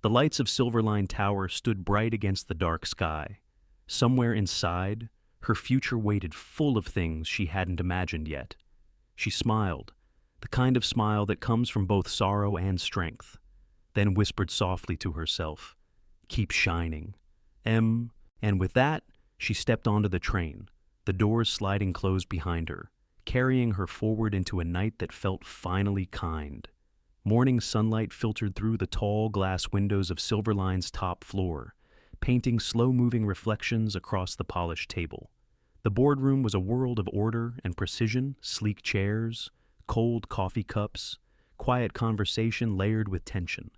Speaker 1: The lights of Silverline Tower stood bright against the dark sky. Somewhere inside, her future waited, full of things she hadn't imagined yet. She smiled, the kind of smile that comes from both sorrow and strength, then whispered softly to herself, "Keep shining, Em." And with that, she stepped onto the train, the doors sliding closed behind her, carrying her forward into a night that felt finally kind. Morning sunlight filtered through the tall glass windows of Silverline's top floor, painting slow-moving reflections across the polished table. The boardroom was a world of order and precision, sleek chairs, cold coffee cups, quiet conversation layered with tension.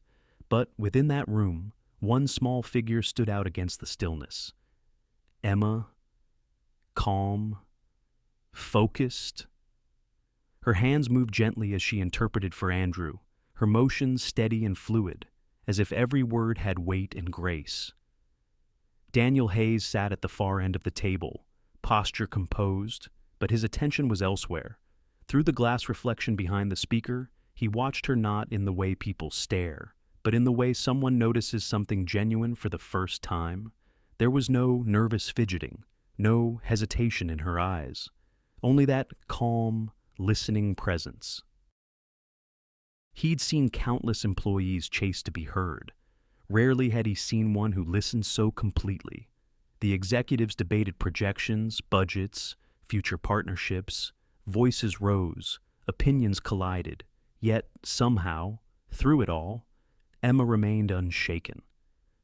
Speaker 1: But within that room, one small figure stood out against the stillness. Emma, calm, focused. Her hands moved gently as she interpreted for Andrew, her motions steady and fluid, as if every word had weight and grace. Daniel Hayes sat at the far end of the table, posture composed, but his attention was elsewhere. Through the glass reflection behind the speaker, he watched her not in the way people stare, but in the way someone notices something genuine for the first time. There was no nervous fidgeting, no hesitation in her eyes, only that calm, listening presence. He'd seen countless employees chase to be heard. Rarely had he seen one who listened so completely. The executives debated projections, budgets, future partnerships. Voices rose, opinions collided, yet somehow, through it all, Emma remained unshaken.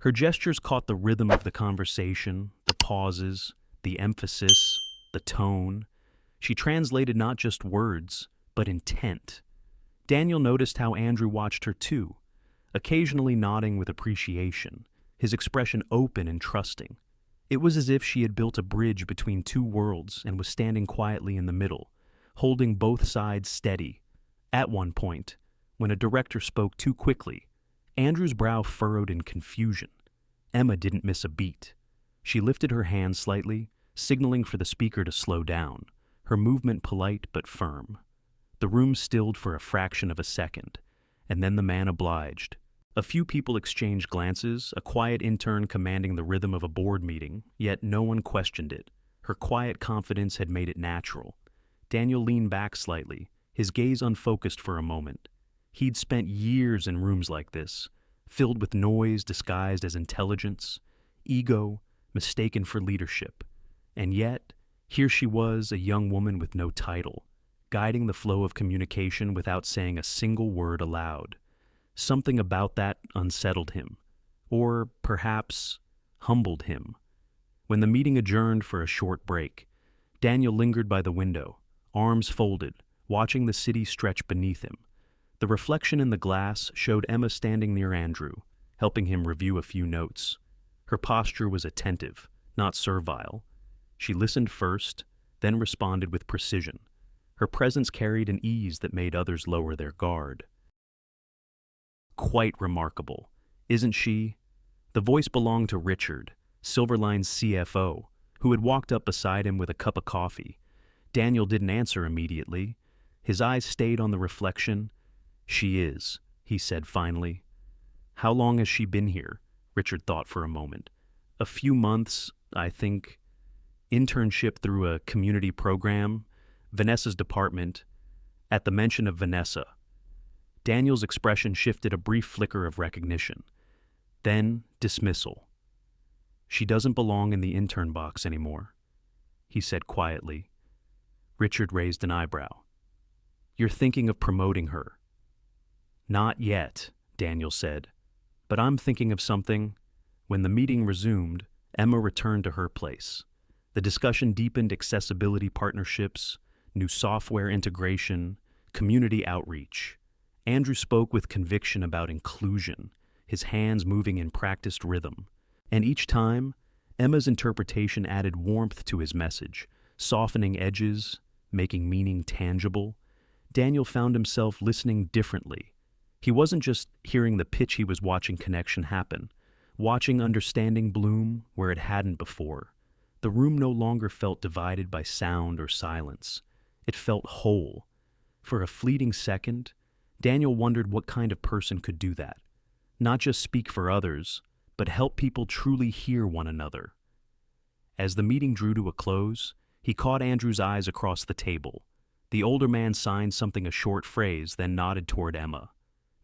Speaker 1: Her gestures caught the rhythm of the conversation, the pauses, the emphasis, the tone. She translated not just words, but intent. Daniel noticed how Andrew watched her too, occasionally nodding with appreciation, his expression open and trusting. It was as if she had built a bridge between two worlds and was standing quietly in the middle, holding both sides steady. At one point, when a director spoke too quickly, Andrew's brow furrowed in confusion. Emma didn't miss a beat. She lifted her hand slightly, signaling for the speaker to slow down, her movement polite but firm. The room stilled for a fraction of a second, and then the man obliged. A few people exchanged glances, a quiet intern commanding the rhythm of a board meeting, yet no one questioned it. Her quiet confidence had made it natural. Daniel leaned back slightly, his gaze unfocused for a moment. He'd spent years in rooms like this, filled with noise disguised as intelligence, ego mistaken for leadership. And yet, here she was, a young woman with no title, guiding the flow of communication without saying a single word aloud. Something about that unsettled him, or perhaps humbled him. When the meeting adjourned for a short break, Daniel lingered by the window, arms folded, watching the city stretch beneath him. The reflection in the glass showed Emma standing near Andrew, helping him review a few notes. Her posture was attentive, not servile. She listened first, then responded with precision. Her presence carried an ease that made others lower their guard. Quite remarkable, isn't she? The voice belonged to Richard, Silverline's CFO, who had walked up beside him with a cup of coffee. Daniel didn't answer immediately. His eyes stayed on the reflection. "She is," he said finally. "How long has she been here?" Richard thought for a moment. "A few months, I think. Internship through a community program, Vanessa's department." At the mention of Vanessa, Daniel's expression shifted a brief flicker of recognition. Then dismissal. "She doesn't belong in the intern box anymore," he said quietly. Richard raised an eyebrow. "You're thinking of promoting her." "Not yet," Daniel said. "But I'm thinking of something." When the meeting resumed, Emma returned to her place. The discussion deepened accessibility partnerships, new software integration, community outreach. Andrew spoke with conviction about inclusion, his hands moving in practiced rhythm. And each time, Emma's interpretation added warmth to his message, softening edges, making meaning tangible. Daniel found himself listening differently. He wasn't just hearing the pitch, he was watching connection happen, watching understanding bloom where it hadn't before. The room no longer felt divided by sound or silence. It felt whole. For a fleeting second, Daniel wondered what kind of person could do that. Not just speak for others, but help people truly hear one another. As the meeting drew to a close, he caught Andrew's eyes across the table. The older man signed something, a short phrase, then nodded toward Emma.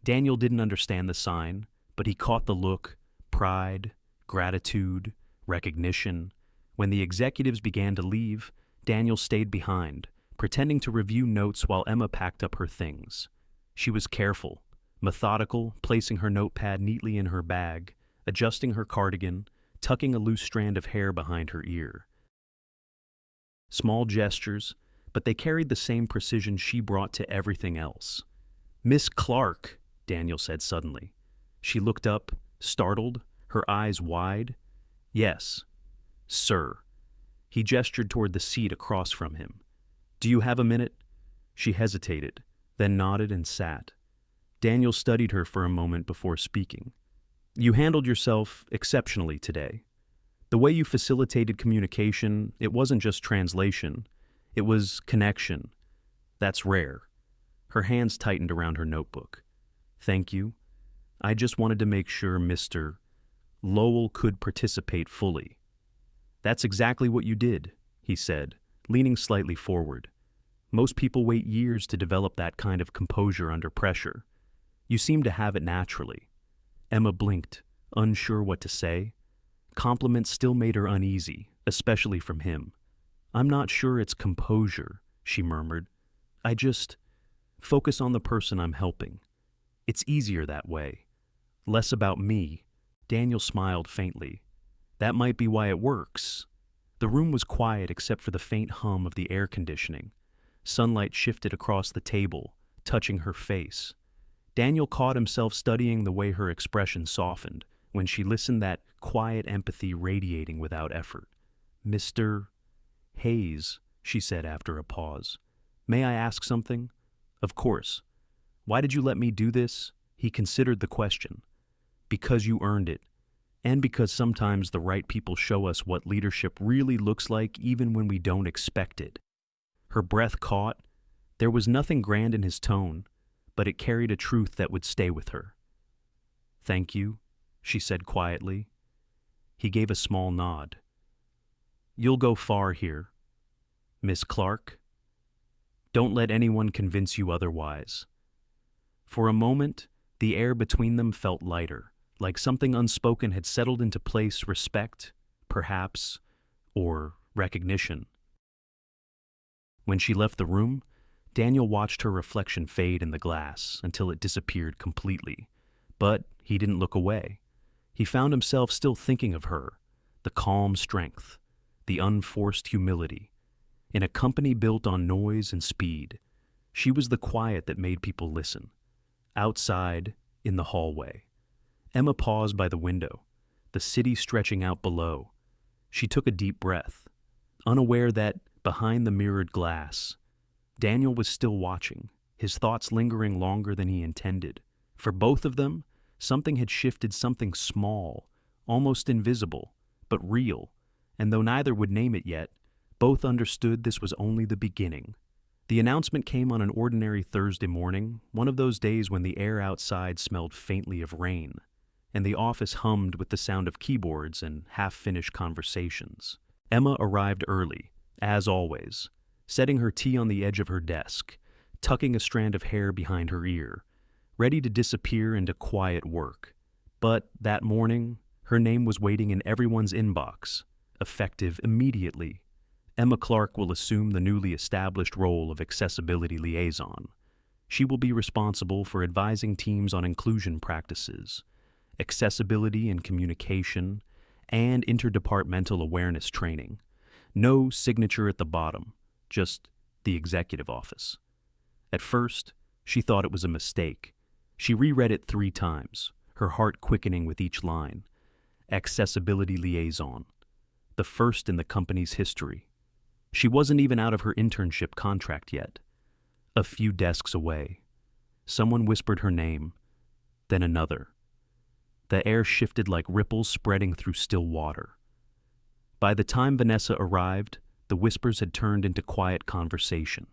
Speaker 1: Daniel didn't understand the sign, but he caught the look, pride, gratitude, recognition. When the executives began to leave, Daniel stayed behind, pretending to review notes while Emma packed up her things. She was careful, methodical, placing her notepad neatly in her bag, adjusting her cardigan, tucking a loose strand of hair behind her ear. Small gestures, but they carried the same precision she brought to everything else. "Miss Clark," Daniel said suddenly. She looked up, startled, her eyes wide. "Yes, sir." He gestured toward the seat across from him. "Do you have a minute?" She hesitated, then nodded and sat. Daniel studied her for a moment before speaking. "You handled yourself exceptionally today. The way you facilitated communication, it wasn't just translation. It was connection. That's rare. Her hands tightened around her notebook. Thank you. I just wanted to make sure Mr. Lowell could participate fully. That's exactly what you did, he said, leaning slightly forward. Most people wait years to develop that kind of composure under pressure. You seem to have it naturally. Emma blinked, unsure what to say. Compliments still made her uneasy, especially from him. I'm not sure it's composure, she murmured. I just focus on the person I'm helping. It's easier that way. Less about me. Daniel smiled faintly. That might be why it works. The room was quiet except for the faint hum of the air conditioning. Sunlight shifted across the table, touching her face. Daniel caught himself studying the way her expression softened when she listened, that quiet empathy radiating without effort. Mr. Hayes, she said after a pause. May I ask something? Of course. Why did you let me do this? He considered the question. Because you earned it, and because sometimes the right people show us what leadership really looks like even when we don't expect it. Her breath caught. There was nothing grand in his tone, but it carried a truth that would stay with her. Thank you, she said quietly. He gave a small nod. You'll go far here. Miss Clark? Don't let anyone convince you otherwise. For a moment, the air between them felt lighter, like something unspoken had settled into place, respect, perhaps, or recognition. When she left the room, Daniel watched her reflection fade in the glass until it disappeared completely. But he didn't look away. He found himself still thinking of her, the calm strength, the unforced humility. In a company built on noise and speed, she was the quiet that made people listen. Outside, in the hallway, Emma paused by the window, the city stretching out below. She took a deep breath, unaware that, behind the mirrored glass, Daniel was still watching, his thoughts lingering longer than he intended. For both of them, something had shifted, something small, almost invisible, but real, and though neither would name it yet, both understood this was only the beginning. The announcement came on an ordinary Thursday morning, one of those days when the air outside smelled faintly of rain, and the office hummed with the sound of keyboards and half-finished conversations. Emma arrived early, as always, setting her tea on the edge of her desk, tucking a strand of hair behind her ear, ready to disappear into quiet work. But that morning, her name was waiting in everyone's inbox, effective immediately. Emma Clark will assume the newly established role of accessibility liaison. She will be responsible for advising teams on inclusion practices, accessibility and communication, and interdepartmental awareness training. No signature at the bottom, just the executive office. At first, she thought it was a mistake. She reread it 3 times, her heart quickening with each line. Accessibility liaison, the first in the company's history. She wasn't even out of her internship contract yet. A few desks away, someone whispered her name, then another. The air shifted like ripples spreading through still water. By the time Vanessa arrived, the whispers had turned into quiet conversation.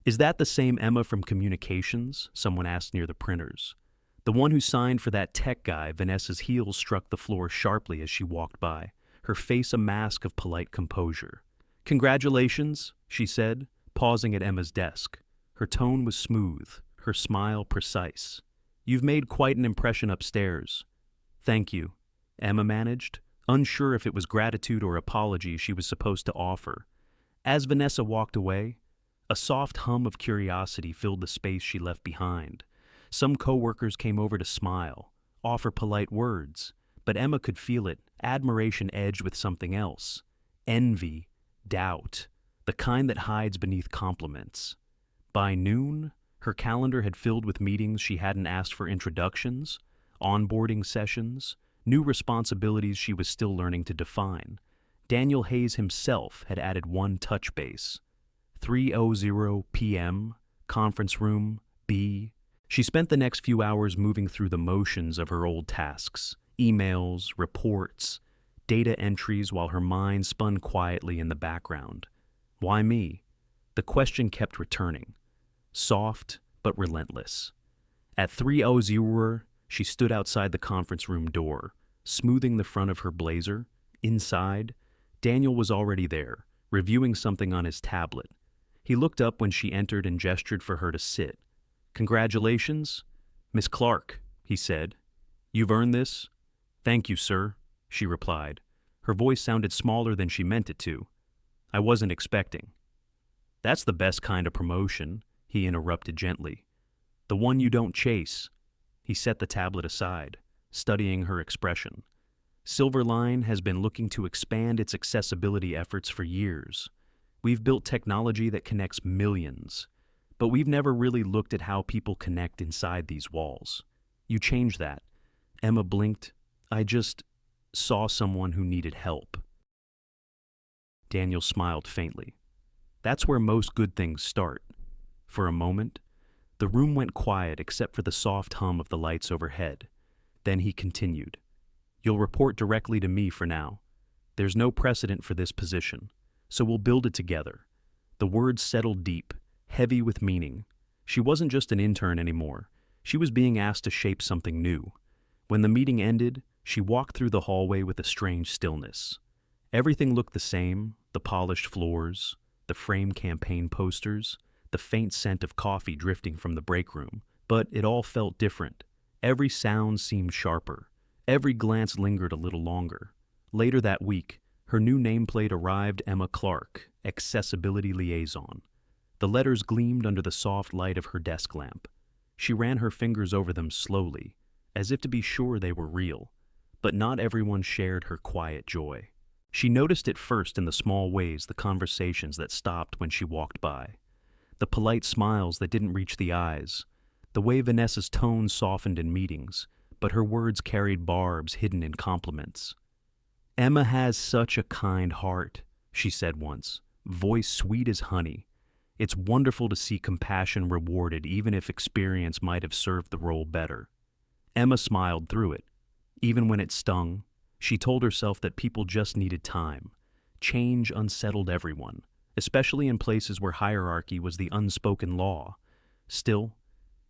Speaker 1: Is that the same Emma from communications? Someone asked near the printers. The one who signed for that tech guy. Vanessa's heels struck the floor sharply as she walked by, her face a mask of polite composure. Congratulations, she said, pausing at Emma's desk. Her tone was smooth, her smile precise. You've made quite an impression upstairs. Thank you, Emma managed, unsure if it was gratitude or apology she was supposed to offer. As Vanessa walked away, a soft hum of curiosity filled the space she left behind. Some coworkers came over to smile, offer polite words, but Emma could feel it, admiration edged with something else. Envy, doubt, the kind that hides beneath compliments. By noon, her calendar had filled with meetings she hadn't asked for, introductions, onboarding sessions, new responsibilities she was still learning to define. Daniel Hayes himself had added one touch base. 3:00 p.m., conference room B. She spent the next few hours moving through the motions of her old tasks, emails, reports, data entries, while her mind spun quietly in the background. Why me? The question kept returning, soft but relentless. At 3:00, she stood outside the conference room door, smoothing the front of her blazer. Inside, Daniel was already there, reviewing something on his tablet. He looked up when she entered and gestured for her to sit. "Congratulations, Miss Clark," he said. "You've earned this." "Thank you, sir," she replied. Her voice sounded smaller than she meant it to. "I wasn't expecting." "That's the best kind of promotion," he interrupted gently. "The one you don't chase." He set the tablet aside, studying her expression. Silverline has been looking to expand its accessibility efforts for years. We've built technology that connects millions, but we've never really looked at how people connect inside these walls. You changed that. Emma blinked. "I just saw someone who needed help." Daniel smiled faintly. "That's where most good things start." For a moment, the room went quiet except for the soft hum of the lights overhead. Then he continued. "You'll report directly to me for now. There's no precedent for this position, so we'll build it together." The words settled deep, heavy with meaning. She wasn't just an intern anymore. She was being asked to shape something new. When the meeting ended, she walked through the hallway with a strange stillness. Everything looked the same, the polished floors, the framed campaign posters, the faint scent of coffee drifting from the break room, but it all felt different. Every sound seemed sharper. Every glance lingered a little longer. Later that week, her new nameplate arrived: Emma Clark, Accessibility Liaison. The letters gleamed under the soft light of her desk lamp. She ran her fingers over them slowly, as if to be sure they were real. But not everyone shared her quiet joy. She noticed it first in the small ways, the conversations that stopped when she walked by, the polite smiles that didn't reach the eyes, the way Vanessa's tone softened in meetings, but her words carried barbs hidden in compliments. "Emma has such a kind heart," she said once, voice sweet as honey. "It's wonderful to see compassion rewarded even if experience might have served the role better." Emma smiled through it. Even when it stung, she told herself that people just needed time. Change unsettled everyone, especially in places where hierarchy was the unspoken law. Still,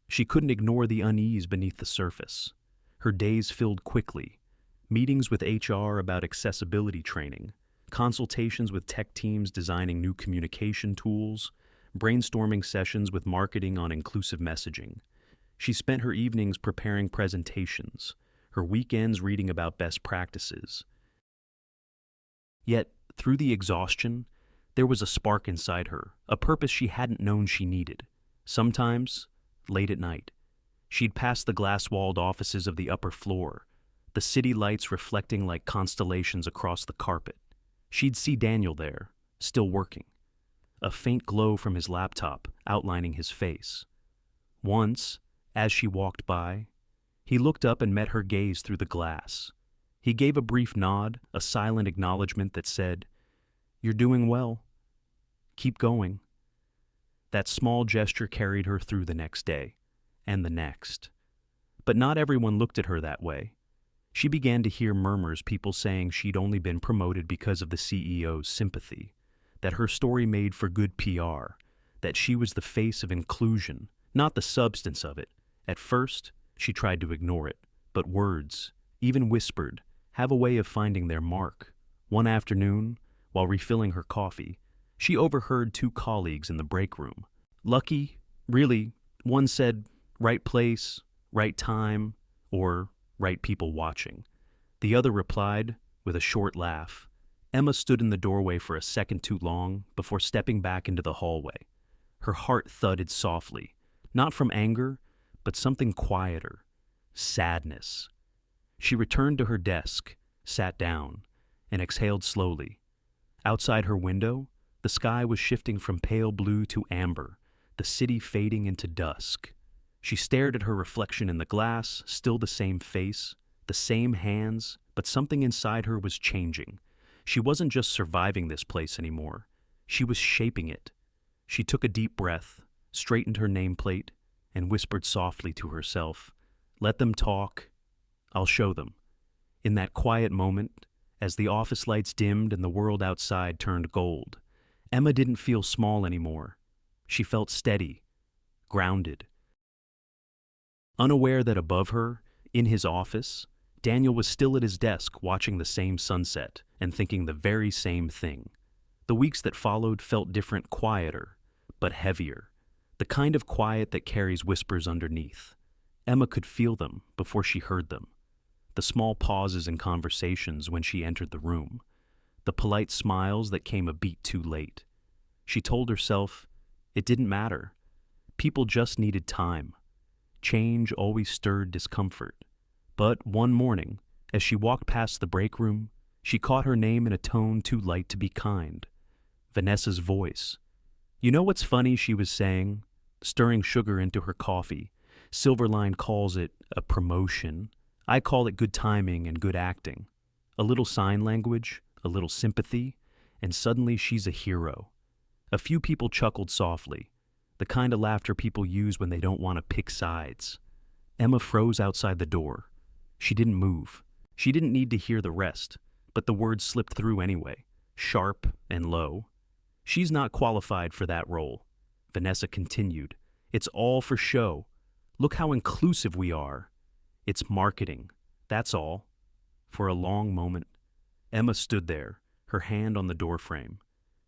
Speaker 1: she couldn't ignore the unease beneath the surface. Her days filled quickly. Meetings with HR about accessibility training, consultations with tech teams designing new communication tools, brainstorming sessions with marketing on inclusive messaging. She spent her evenings preparing presentations, her weekends reading about best practices. Yet, through the exhaustion, there was a spark inside her, a purpose she hadn't known she needed. Sometimes, late at night, she'd pass the glass-walled offices of the upper floor, the city lights reflecting like constellations across the carpet. She'd see Daniel there, still working, a faint glow from his laptop outlining his face. Once, as she walked by, he looked up and met her gaze through the glass. He gave a brief nod, a silent acknowledgement that said, "You're doing well. Keep going." That small gesture carried her through the next day, and the next. But not everyone looked at her that way. She began to hear murmurs, people saying she'd only been promoted because of the CEO's sympathy, that her story made for good PR, that she was the face of inclusion, not the substance of it. At first, she tried to ignore it, but words, even whispered, have a way of finding their mark. One afternoon, while refilling her coffee, she overheard two colleagues in the break room. Lucky, really, one said, "Right place, right time," or "right people watching." The other replied, with a short laugh. Emma stood in the doorway for a second too long before stepping back into the hallway. Her heart thudded softly, not from anger, but something quieter, sadness. She returned to her desk, sat down, and exhaled slowly. Outside her window, the sky was shifting from pale blue to amber, the city fading into dusk. She stared at her reflection in the glass, still the same face, the same hands, but something inside her was changing. She wasn't just surviving this place anymore. She was shaping it. She took a deep breath, straightened her nameplate, and whispered softly to herself, "Let them talk. I'll show them." In that quiet moment, as the office lights dimmed and the world outside turned gold, Emma didn't feel small anymore. She felt steady, grounded. Unaware that above her, in his office, Daniel was still at his desk watching the same sunset and thinking the very same thing. The weeks that followed felt different, quieter, but heavier. The kind of quiet that carries whispers underneath. Emma could feel them before she heard them. The small pauses in conversations when she entered the room. The polite smiles that came a beat too late. She told herself it didn't matter. People just needed time. Change always stirred discomfort. But one morning, as she walked past the break room, she caught her name in a tone too light to be kind. Vanessa's voice. "You know what's funny," she was saying, stirring sugar into her coffee. Silverline calls it a promotion. I call it good timing and good acting. A little sign language, a little sympathy, and suddenly she's a hero. A few people chuckled softly, the kind of laughter people use when they don't want to pick sides. Emma froze outside the door. She didn't move. She didn't need to hear the rest, but the words slipped through anyway, sharp and low. "She's not qualified for that role," Vanessa continued. "It's all for show. Look how inclusive we are. It's marketing, that's all." For a long moment, Emma stood there, her hand on the doorframe.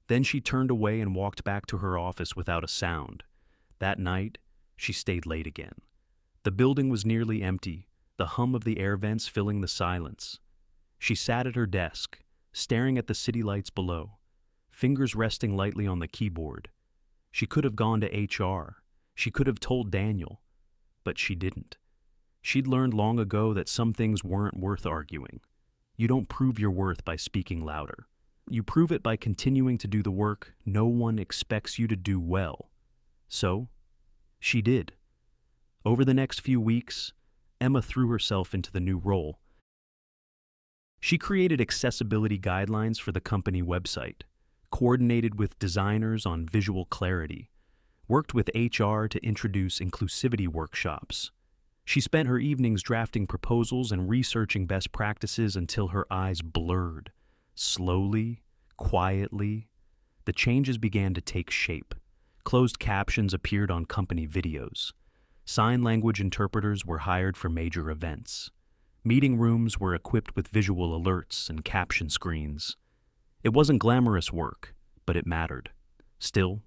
Speaker 1: Then she turned away and walked back to her office without a sound. That night, she stayed late again. The building was nearly empty, the hum of the air vents filling the silence. She sat at her desk, staring at the city lights below, fingers resting lightly on the keyboard. She could have gone to HR. She could have told Daniel. But she didn't. She'd learned long ago that some things weren't worth arguing. You don't prove your worth by speaking louder. You prove it by continuing to do the work no one expects you to do well. So, she did. Over the next few weeks, Emma threw herself into the new role. She created accessibility guidelines for the company website, coordinated with designers on visual clarity, worked with HR to introduce inclusivity workshops. She spent her evenings drafting proposals and researching best practices until her eyes blurred. Slowly, quietly, the changes began to take shape. Closed captions appeared on company videos. Sign language interpreters were hired for major events. Meeting rooms were equipped with visual alerts and caption screens. It wasn't glamorous work, but it mattered. Still,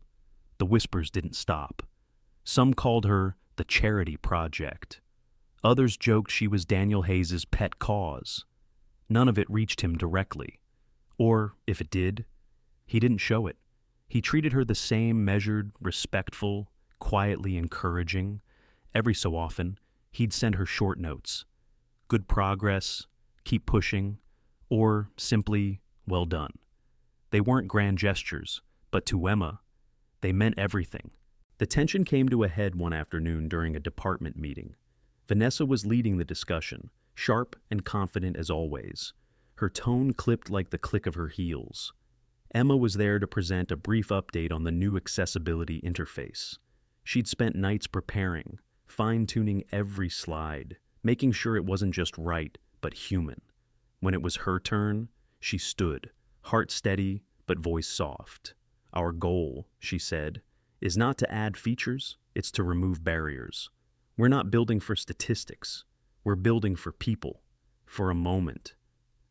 Speaker 1: the whispers didn't stop. Some called her the charity project. Others joked she was Daniel Hayes' pet cause. None of it reached him directly. Or, if it did, he didn't show it. He treated her the same, measured, respectful, quietly encouraging. Every so often, he'd send her short notes. Good progress, keep pushing, or simply, well done. They weren't grand gestures, but to Emma, they meant everything. The tension came to a head one afternoon during a department meeting. Vanessa was leading the discussion, sharp and confident as always. Her tone clipped like the click of her heels. Emma was there to present a brief update on the new accessibility interface. She'd spent nights preparing, fine-tuning every slide, making sure it wasn't just right, but human. When it was her turn, she stood, heart steady, but voice soft. "Our goal," she said, "is not to add features, it's to remove barriers. We're not building for statistics. We're building for people." For a moment,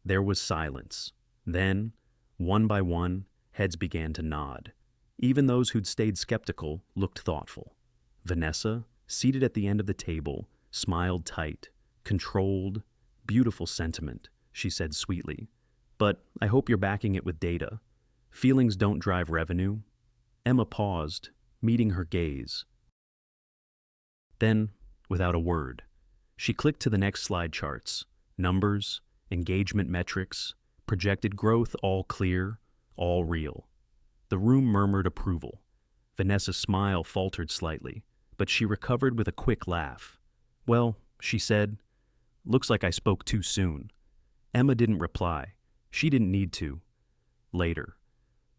Speaker 1: there was silence. Then, one by one, heads began to nod. Even those who'd stayed skeptical looked thoughtful. Vanessa, seated at the end of the table, smiled tight, controlled, beautiful sentiment, she said sweetly. "But I hope you're backing it with data. Feelings don't drive revenue." Emma paused, meeting her gaze. Then, without a word, she clicked to the next slide charts. Numbers, engagement metrics, projected growth, all clear, all real. The room murmured approval. Vanessa's smile faltered slightly, but she recovered with a quick laugh. "Well," she said, "looks like I spoke too soon." Emma didn't reply. She didn't need to. Later,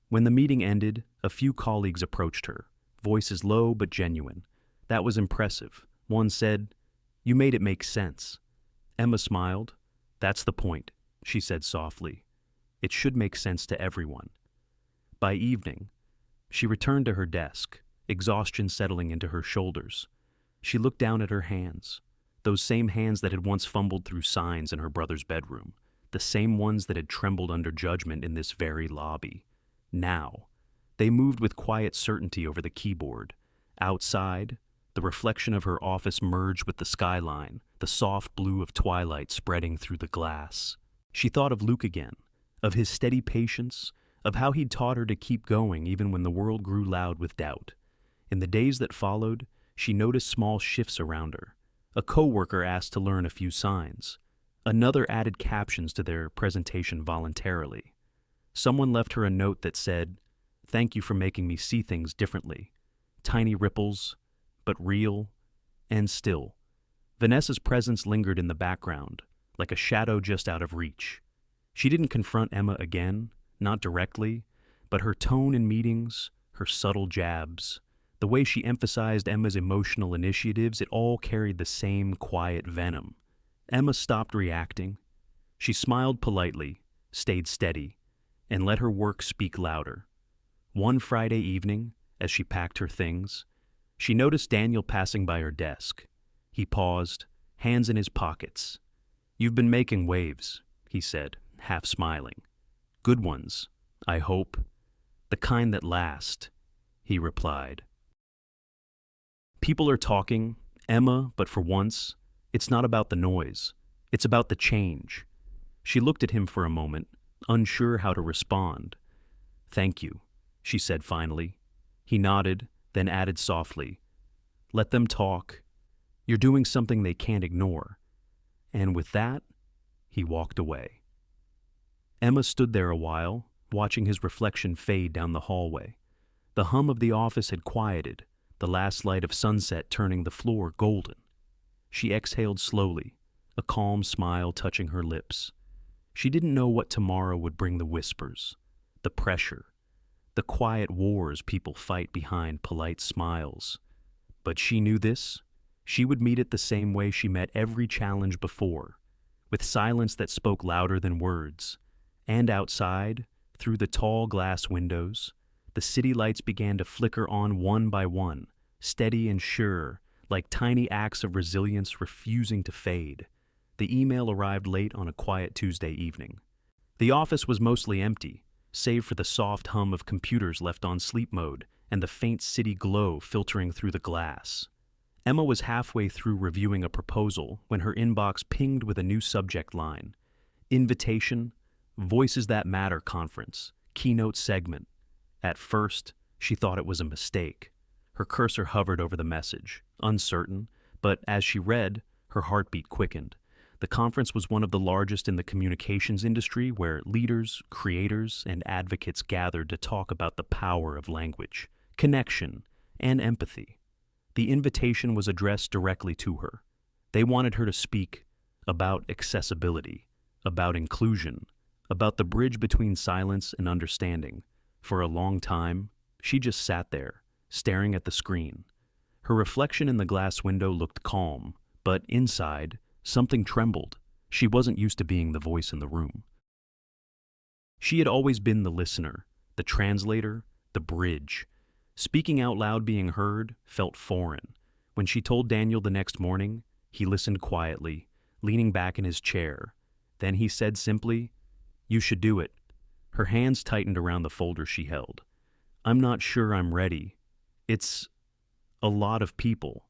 Speaker 1: when the meeting ended, a few colleagues approached her, voices low but genuine. "That was impressive." One said, "You made it make sense." Emma smiled. "That's the point," she said softly. "It should make sense to everyone." By evening, She returned to her desk, exhaustion settling into her shoulders. She looked down at her hands, those same hands that had once fumbled through signs in her brother's bedroom, the same ones that had trembled under judgment in this very lobby. Now, they moved with quiet certainty over the keyboard. Outside, the reflection of her office merged with the skyline, the soft blue of twilight spreading through the glass. She thought of Luke again, of his steady patience, of how he'd taught her to keep going even when the world grew loud with doubt. In the days that followed, she noticed small shifts around her. A coworker asked to learn a few signs. Another added captions to their presentation voluntarily. Someone left her a note that said, "Thank you for making me see things differently." Tiny ripples, but real and still. Vanessa's presence lingered in the background, like a shadow just out of reach. She didn't confront Emma again, not directly, but her tone in meetings, her subtle jabs, the way she emphasized Emma's emotional initiatives, it all carried the same quiet venom. Emma stopped reacting. She smiled politely, stayed steady, and let her work speak louder. One Friday evening, as she packed her things, she noticed Daniel passing by her desk. He paused, hands in his pockets. "You've been making waves," he said, half smiling. "Good ones, I hope. The kind that last," he replied. People are talking, Emma, but for once, it's not about the noise. It's about the change. She looked at him for a moment, unsure how to respond. "Thank you," she said finally. He nodded, then added softly, "Let them talk. You're doing something they can't ignore." And with that, he walked away. Emma stood there a while, watching his reflection fade down the hallway. The hum of the office had quieted, the last light of sunset turning the floor golden. She exhaled slowly, a calm smile touching her lips. She didn't know what tomorrow would bring: the whispers, the pressure, the quiet wars people fight behind polite smiles. But she knew this: she would meet it the same way she met every challenge before, with silence that spoke louder than words. And outside, through the tall glass windows, the city lights began to flicker on one by one, steady and sure, like tiny acts of resilience refusing to fade. The email arrived late on a quiet Tuesday evening. The office was mostly empty, save for the soft hum of computers left on sleep mode and the faint city glow filtering through the glass. Emma was halfway through reviewing a proposal when her inbox pinged with a new subject line: Invitation, Voices That Matter Conference, Keynote Segment. At first, she thought it was a mistake. Her cursor hovered over the message, uncertain, but as she read, her heartbeat quickened. The conference was one of the largest in the communications industry, where leaders, creators, and advocates gathered to talk about the power of language, connection, and empathy. The invitation was addressed directly to her. They wanted her to speak about accessibility, about inclusion, about the bridge between silence and understanding. For a long time, she just sat there, staring at the screen. Her reflection in the glass window looked calm, but inside, something trembled. She wasn't used to being the voice in the room. She had always been the listener, the translator, the bridge. Speaking out loud, being heard, felt foreign. When she told Daniel the next morning, he listened quietly, leaning back in his chair. Then he said simply, "You should do it." Her hands tightened around the folder she held. "I'm not sure I'm ready. It's a lot of people."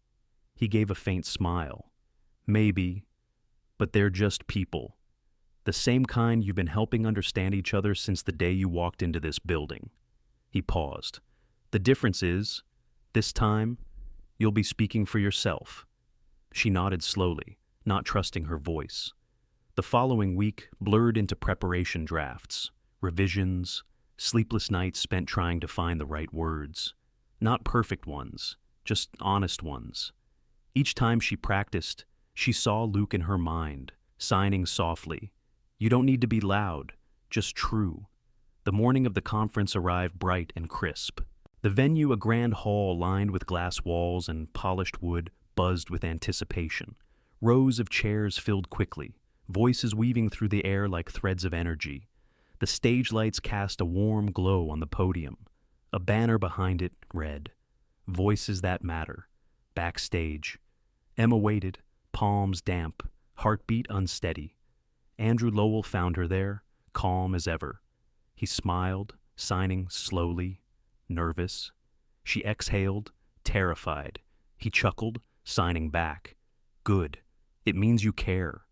Speaker 1: He gave a faint smile. "Maybe, but they're just people. The same kind you've been helping understand each other since the day you walked into this building." He paused. "The difference is, this time, you'll be speaking for yourself." She nodded slowly, not trusting her voice. The following week blurred into preparation drafts, revisions, sleepless nights spent trying to find the right words. Not perfect ones, just honest ones. Each time she practiced, she saw Luke in her mind, signing softly, "You don't need to be loud, just true." The morning of the conference arrived bright and crisp. The venue, a grand hall lined with glass walls and polished wood, buzzed with anticipation. Rows of chairs filled quickly, voices weaving through the air like threads of energy. The stage lights cast a warm glow on the podium. A banner behind it read, "Voices That Matter." Backstage. Emma waited, palms damp, heartbeat unsteady. Andrew Lowell found her there, calm as ever. He smiled, signing slowly, nervous. She exhaled, terrified. He chuckled, signing back. Good. It means you care.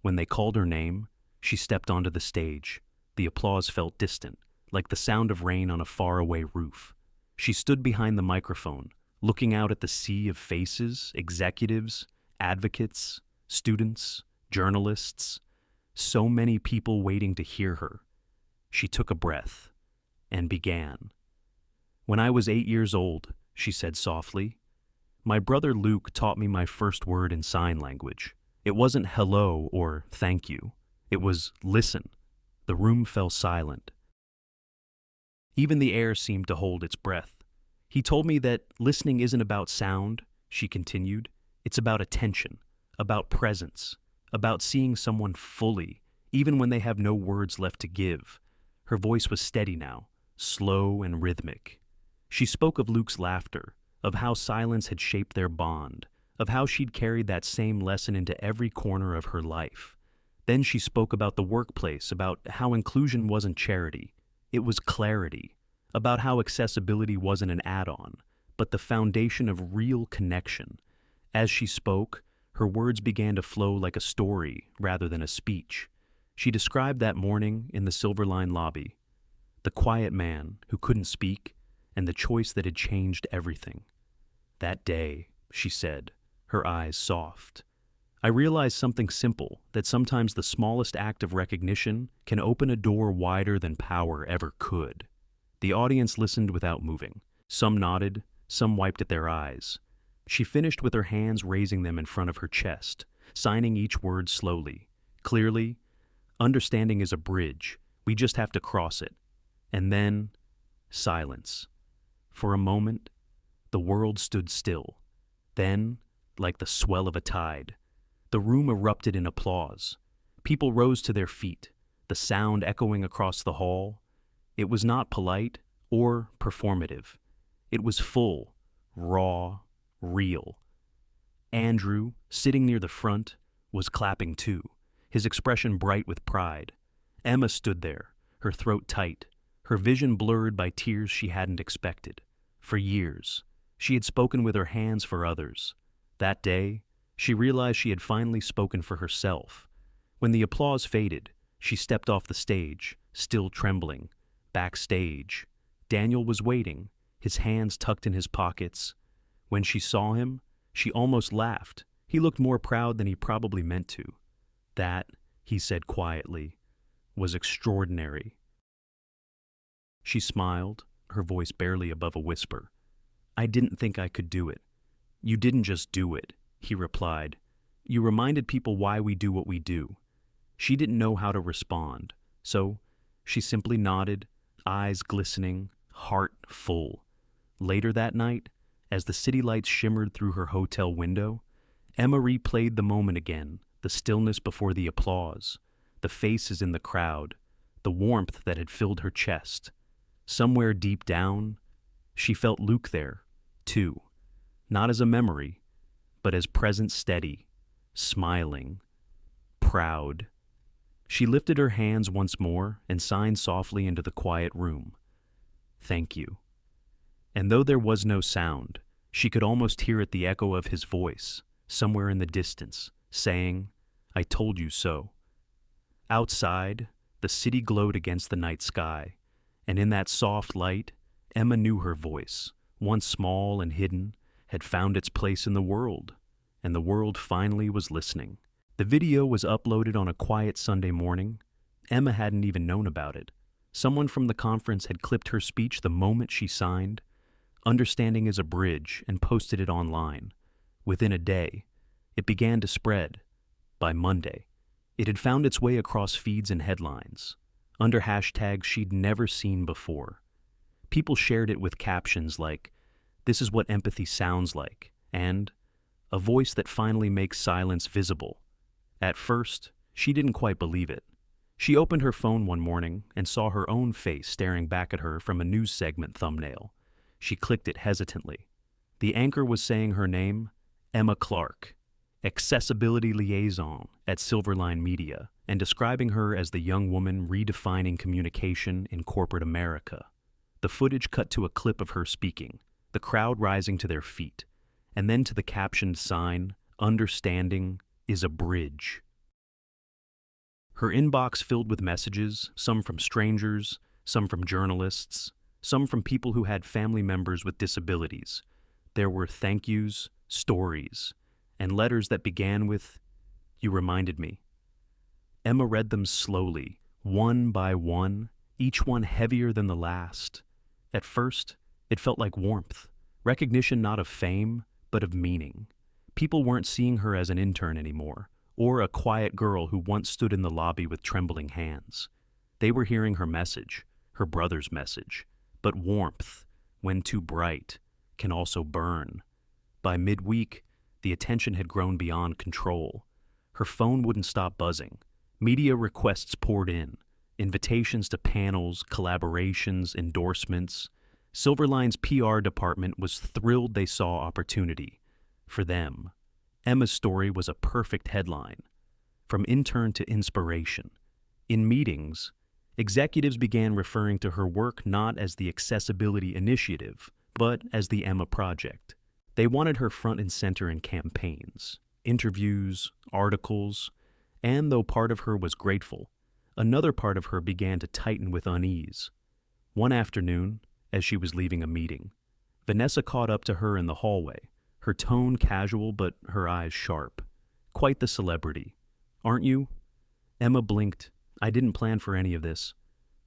Speaker 1: When they called her name, she stepped onto the stage. The applause felt distant, like the sound of rain on a faraway roof. She stood behind the microphone, looking out at the sea of faces, executives, advocates, students, journalists, so many people waiting to hear her. She took a breath and began. "When I was 8 years old," she said softly, "my brother Luke taught me my first word in sign language. It wasn't hello or thank you. It was listen." The room fell silent. Even the air seemed to hold its breath. "He told me that listening isn't about sound," she continued. "It's about attention, about presence, about seeing someone fully, even when they have no words left to give." Her voice was steady now, slow and rhythmic. She spoke of Luke's laughter, of how silence had shaped their bond, of how she'd carried that same lesson into every corner of her life. Then she spoke about the workplace, about how inclusion wasn't charity, it was clarity, about how accessibility wasn't an add-on, but the foundation of real connection. As she spoke, her words began to flow like a story rather than a speech. She described that morning in the Silverline lobby, the quiet man who couldn't speak, and the choice that had changed everything. "That day," she said, her eyes soft, "I realized something simple, that sometimes the smallest act of recognition can open a door wider than power ever could." The audience listened without moving. Some nodded, some wiped at their eyes. She finished with her hands raising them in front of her chest, signing each word slowly, clearly. "Understanding is a bridge. We just have to cross it." And then, silence. For a moment, the world stood still. Then, like the swell of a tide, the room erupted in applause. People rose to their feet, the sound echoing across the hall. It was not polite or performative. It was full, raw, real. Andrew, sitting near the front, was clapping too, his expression bright with pride. Emma stood there, her throat tight, her vision blurred by tears she hadn't expected. For years, she had spoken with her hands for others. That day, she realized she had finally spoken for herself. When the applause faded, she stepped off the stage, still trembling. Backstage, Daniel was waiting, his hands tucked in his pockets. When she saw him, she almost laughed. He looked more proud than he probably meant to. "That," he said quietly, "was extraordinary." She smiled, her voice barely above a whisper. "I didn't think I could do it." "You didn't just do it," he replied. "You reminded people why we do what we do." She didn't know how to respond, so she simply nodded, eyes glistening, heart full. Later that night, as the city lights shimmered through her hotel window, Emma replayed the moment again, the stillness before the applause, the faces in the crowd, the warmth that had filled her chest. Somewhere deep down, she felt Luke there, too, not as a memory, but as present steady, smiling, proud. She lifted her hands once more and signed softly into the quiet room. "Thank you." And though there was no sound, she could almost hear it, the echo of his voice, somewhere in the distance, saying, "I told you so." Outside, the city glowed against the night sky, and in that soft light, Emma knew her voice, once small and hidden, had found its place in the world, and the world finally was listening. The video was uploaded on a quiet Sunday morning. Emma hadn't even known about it. Someone from the conference had clipped her speech the moment she signed, "Understanding is a bridge," and posted it online. Within a day, it began to spread. By Monday, it had found its way across feeds and headlines, under hashtags she'd never seen before. People shared it with captions like, "This is what empathy sounds like," and "A voice that finally makes silence visible." At first, she didn't quite believe it. She opened her phone one morning and saw her own face staring back at her from a news segment thumbnail. She clicked it hesitantly. The anchor was saying her name, Emma Clark, accessibility liaison at Silverline Media, and describing her as the young woman redefining communication in corporate America. The footage cut to a clip of her speaking, the crowd rising to their feet, and then to the captioned sign, "Understanding is a bridge." Her inbox filled with messages, some from strangers, some from journalists, some from people who had family members with disabilities. There were thank yous, stories, and letters that began with, "You reminded me." Emma read them slowly, one by one, each one heavier than the last. At first, it felt like warmth, recognition not of fame, but of meaning. People weren't seeing her as an intern anymore, or a quiet girl who once stood in the lobby with trembling hands. They were hearing her message, her brother's message. But warmth, when too bright, can also burn. By midweek, the attention had grown beyond control. Her phone wouldn't stop buzzing. Media requests poured in, invitations to panels, collaborations, endorsements. Silverline's PR department was thrilled they saw opportunity. For them, Emma's story was a perfect headline. From intern to inspiration. In meetings, executives began referring to her work not as the Accessibility Initiative, but as the Emma Project. They wanted her front and center in campaigns, interviews, articles, and though part of her was grateful, another part of her began to tighten with unease. One afternoon, as she was leaving a meeting, Vanessa caught up to her in the hallway, her tone casual but her eyes sharp. "Quite the celebrity. Aren't you?" Emma blinked. "I didn't plan for any of this."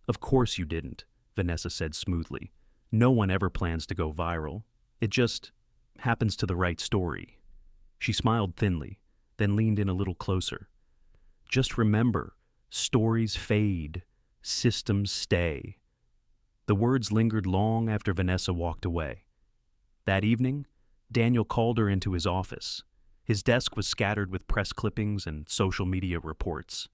Speaker 1: "Of course you didn't," Vanessa said smoothly. "No one ever plans to go viral. It just happens to the right story." She smiled thinly, then leaned in a little closer. "Just remember, stories fade, systems stay." The words lingered long after Vanessa walked away. That evening, Daniel called her into his office. His desk was scattered with press clippings and social media reports.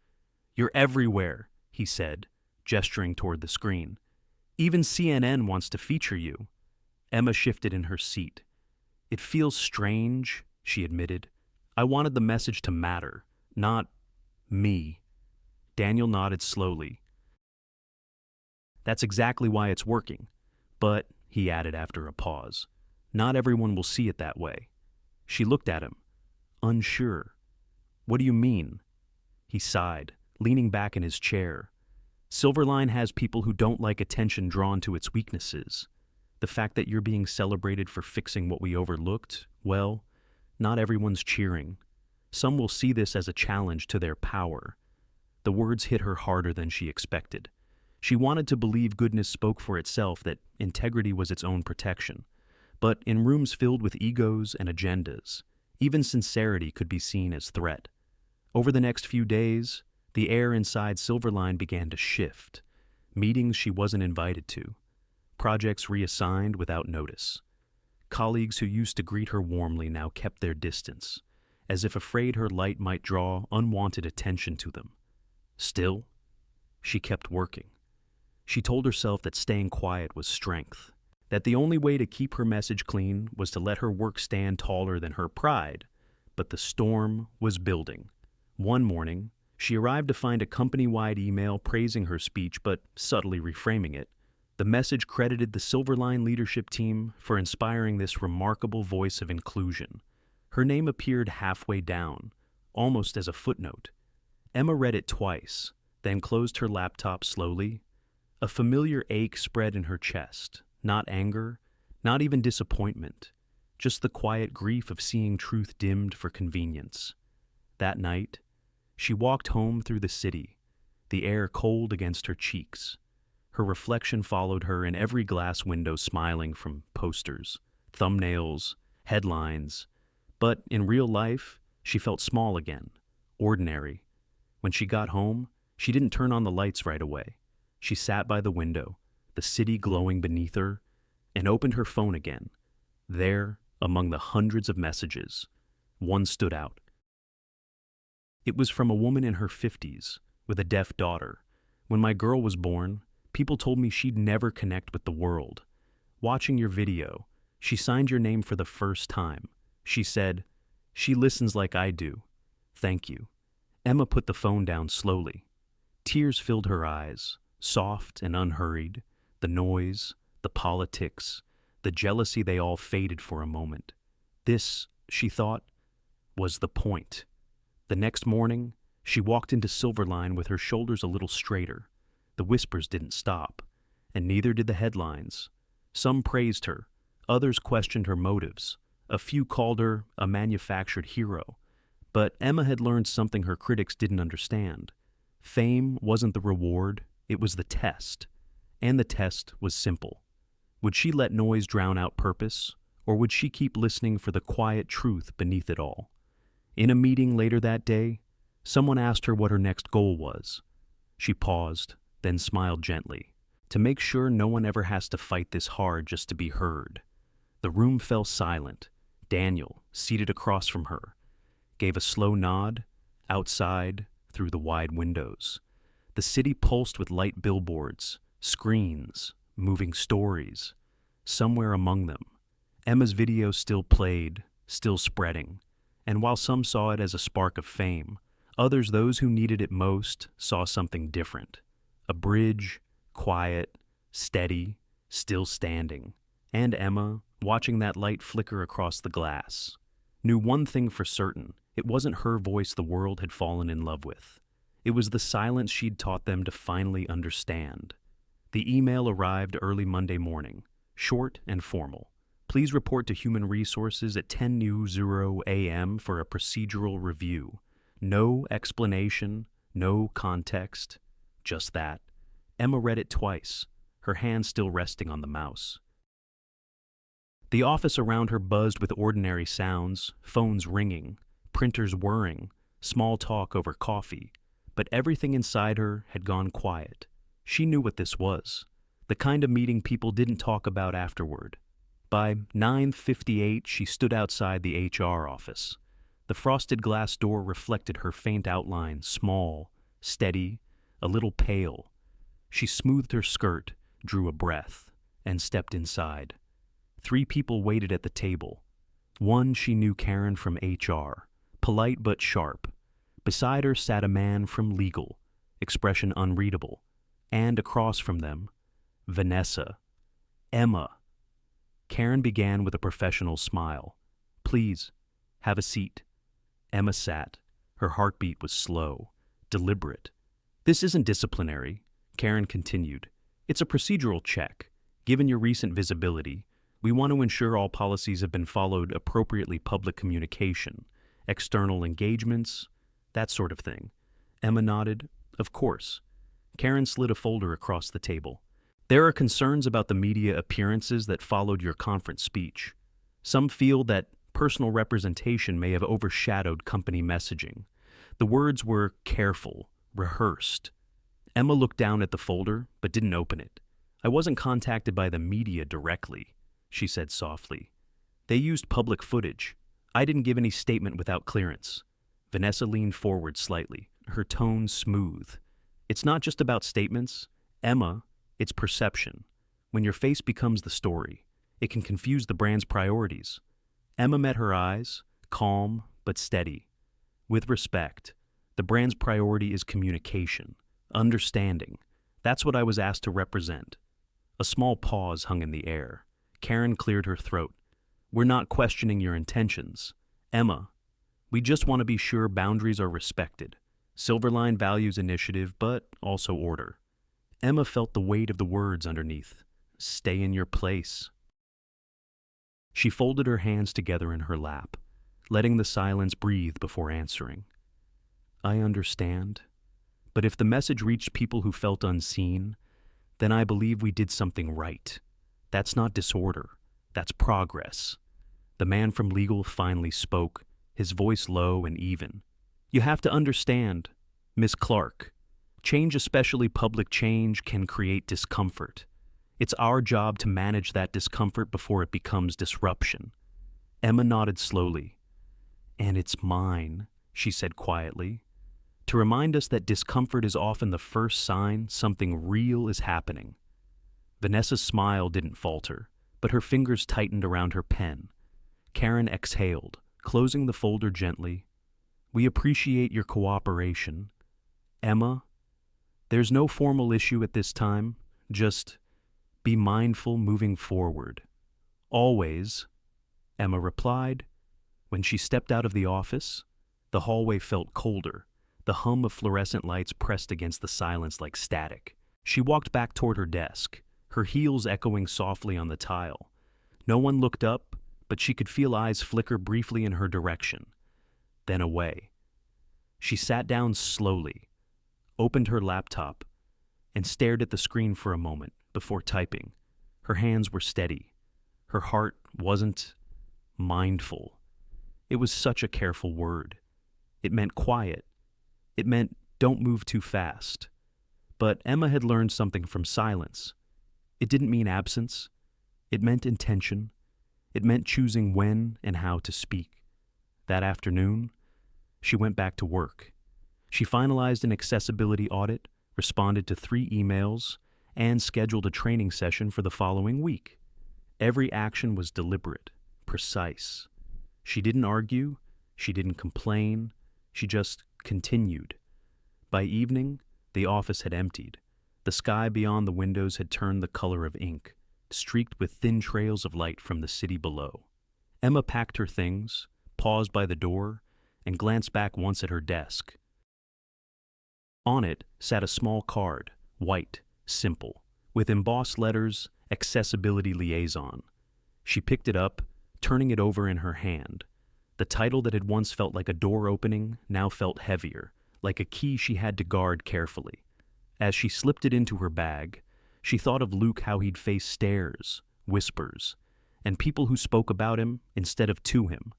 Speaker 1: "You're everywhere," he said, gesturing toward the screen. "Even CNN wants to feature you." Emma shifted in her seat. "It feels strange," she admitted. "I wanted the message to matter, not me." Daniel nodded slowly. "That's exactly why it's working. But," he added after a pause, "not everyone will see it that way." She looked at him, unsure. "What do you mean?" He sighed, leaning back in his chair. "Silverline has people who don't like attention drawn to its weaknesses. The fact that you're being celebrated for fixing what we overlooked, well, not everyone's cheering. Some will see this as a challenge to their power." The words hit her harder than she expected. She wanted to believe goodness spoke for itself, that integrity was its own protection. But in rooms filled with egos and agendas, even sincerity could be seen as threat. Over the next few days, the air inside Silverline began to shift. Meetings she wasn't invited to. Projects reassigned without notice. Colleagues who used to greet her warmly now kept their distance, as if afraid her light might draw unwanted attention to them. Still, she kept working. She told herself that staying quiet was strength, that the only way to keep her message clean was to let her work stand taller than her pride. But the storm was building. One morning, she arrived to find a company-wide email praising her speech but subtly reframing it. The message credited the Silverline leadership team for inspiring this remarkable voice of inclusion. Her name appeared halfway down, almost as a footnote. Emma read it twice, then closed her laptop slowly. A familiar ache spread in her chest, not anger, not even disappointment, just the quiet grief of seeing truth dimmed for convenience. That night, she walked home through the city, the air cold against her cheeks. Her reflection followed her in every glass window, smiling from posters, thumbnails, headlines. But in real life, she felt small again, ordinary. When she got home, she didn't turn on the lights right away. She sat by the window, the city glowing beneath her, and opened her phone again. There, among the hundreds of messages, one stood out. It was from a woman in her 50s, with a deaf daughter. When my girl was born, people told me she'd never connect with the world. Watching your video, she signed your name for the first time. She said, "She listens like I do. Thank you." Emma put the phone down slowly. Tears filled her eyes, soft and unhurried. The noise, the politics, the jealousy, they all faded for a moment. This, she thought, was the point. The next morning, she walked into Silverline with her shoulders a little straighter. The whispers didn't stop, and neither did the headlines. Some praised her, others questioned her motives. A few called her a manufactured hero. But Emma had learned something her critics didn't understand. Fame wasn't the reward, it was the test. And the test was simple. Would she let noise drown out purpose, or would she keep listening for the quiet truth beneath it all? In a meeting later that day, someone asked her what her next goal was. She paused, then smiled gently. To make sure no one ever has to fight this hard just to be heard. The room fell silent. Daniel, seated across from her, gave a slow nod, outside, through the wide windows. The city pulsed with light billboards, screens, moving stories. Somewhere among them, Emma's video still played, still spreading, and while some saw it as a spark of fame, others, those who needed it most, saw something different. A bridge, quiet, steady, still standing. And Emma, watching that light flicker across the glass, knew one thing for certain. It wasn't her voice the world had fallen in love with. It was the silence she'd taught them to finally understand. The email arrived early Monday morning, short and formal. Please report to Human Resources at 10:00 a.m. for a procedural review. No explanation, no context, just that. Emma read it twice, her hand still resting on the mouse. The office around her buzzed with ordinary sounds, phones ringing, printers whirring, small talk over coffee, but everything inside her had gone quiet. She knew what this was, the kind of meeting people didn't talk about afterward. By 9:58, she stood outside the HR office. The frosted glass door reflected her faint outline, small, steady, a little pale. She smoothed her skirt, drew a breath, and stepped inside. 3 people waited at the table. One, she knew Karen from HR, polite but sharp. Beside her sat a man from legal, expression unreadable. And across from them, Vanessa. Emma. Karen began with a professional smile. "Please, have a seat." Emma sat. Her heartbeat was slow, deliberate. "This isn't disciplinary," Karen continued. "It's a procedural check. Given your recent visibility, we want to ensure all policies have been followed appropriately, public communication, external engagements, that sort of thing." Emma nodded. "Of course." Karen slid a folder across the table. "There are concerns about the media appearances that followed your conference speech. Some feel that personal representation may have overshadowed company messaging. The words were careful, rehearsed." Emma looked down at the folder, but didn't open it. "I wasn't contacted by the media directly," she said softly. "They used public footage. I didn't give any statement without clearance." Vanessa leaned forward slightly, her tone smooth. "It's not just about statements, Emma, it's perception. When your face becomes the story, it can confuse the brand's priorities." Emma met her eyes, calm but steady. "With respect, the brand's priority is communication, understanding. That's what I was asked to represent." A small pause hung in the air. Karen cleared her throat. "We're not questioning your intentions, Emma. We just want to be sure boundaries are respected. Silverline values initiative, but also order." Emma felt the weight of the words underneath. "Stay in your place." She folded her hands together in her lap, letting the silence breathe before answering. "I understand. But if the message reached people who felt unseen, then I believe we did something right. That's not disorder. That's progress." The man from legal finally spoke, his voice low and even. "You have to understand, Miss Clark, change, especially public change, can create discomfort. It's our job to manage that discomfort before it becomes disruption." Emma nodded slowly. "And it's mine," she said quietly. to remind us that discomfort is often the first sign something real is happening. Vanessa's smile didn't falter, but her fingers tightened around her pen. Karen exhaled, closing the folder gently. "We appreciate your cooperation. Emma, there's no formal issue at this time, just be mindful moving forward." "Always," Emma replied. When she stepped out of the office, the hallway felt colder. The hum of fluorescent lights pressed against the silence like static. She walked back toward her desk, her heels echoing softly on the tile. No one looked up, but she could feel eyes flicker briefly in her direction, then away. She sat down slowly, opened her laptop, and stared at the screen for a moment before typing. Her hands were steady. Her heart wasn't mindful. It was such a careful word. It meant quiet. It meant don't move too fast. But Emma had learned something from silence. It didn't mean absence. It meant intention. It meant choosing when and how to speak. That afternoon, she went back to work. She finalized an accessibility audit, responded to 3 emails, and scheduled a training session for the following week. Every action was deliberate, precise. She didn't argue, she didn't complain, she just continued. By evening, the office had emptied. The sky beyond the windows had turned the color of ink, streaked with thin trails of light from the city below. Emma packed her things, paused by the door, and glanced back once at her desk. On it sat a small card, white, simple, with embossed letters, Accessibility Liaison. She picked it up, turning it over in her hand. The title that had once felt like a door opening now felt heavier, like a key she had to guard carefully. As she slipped it into her bag, she thought of Luke, how he'd face stares, whispers, and people who spoke about him instead of to him.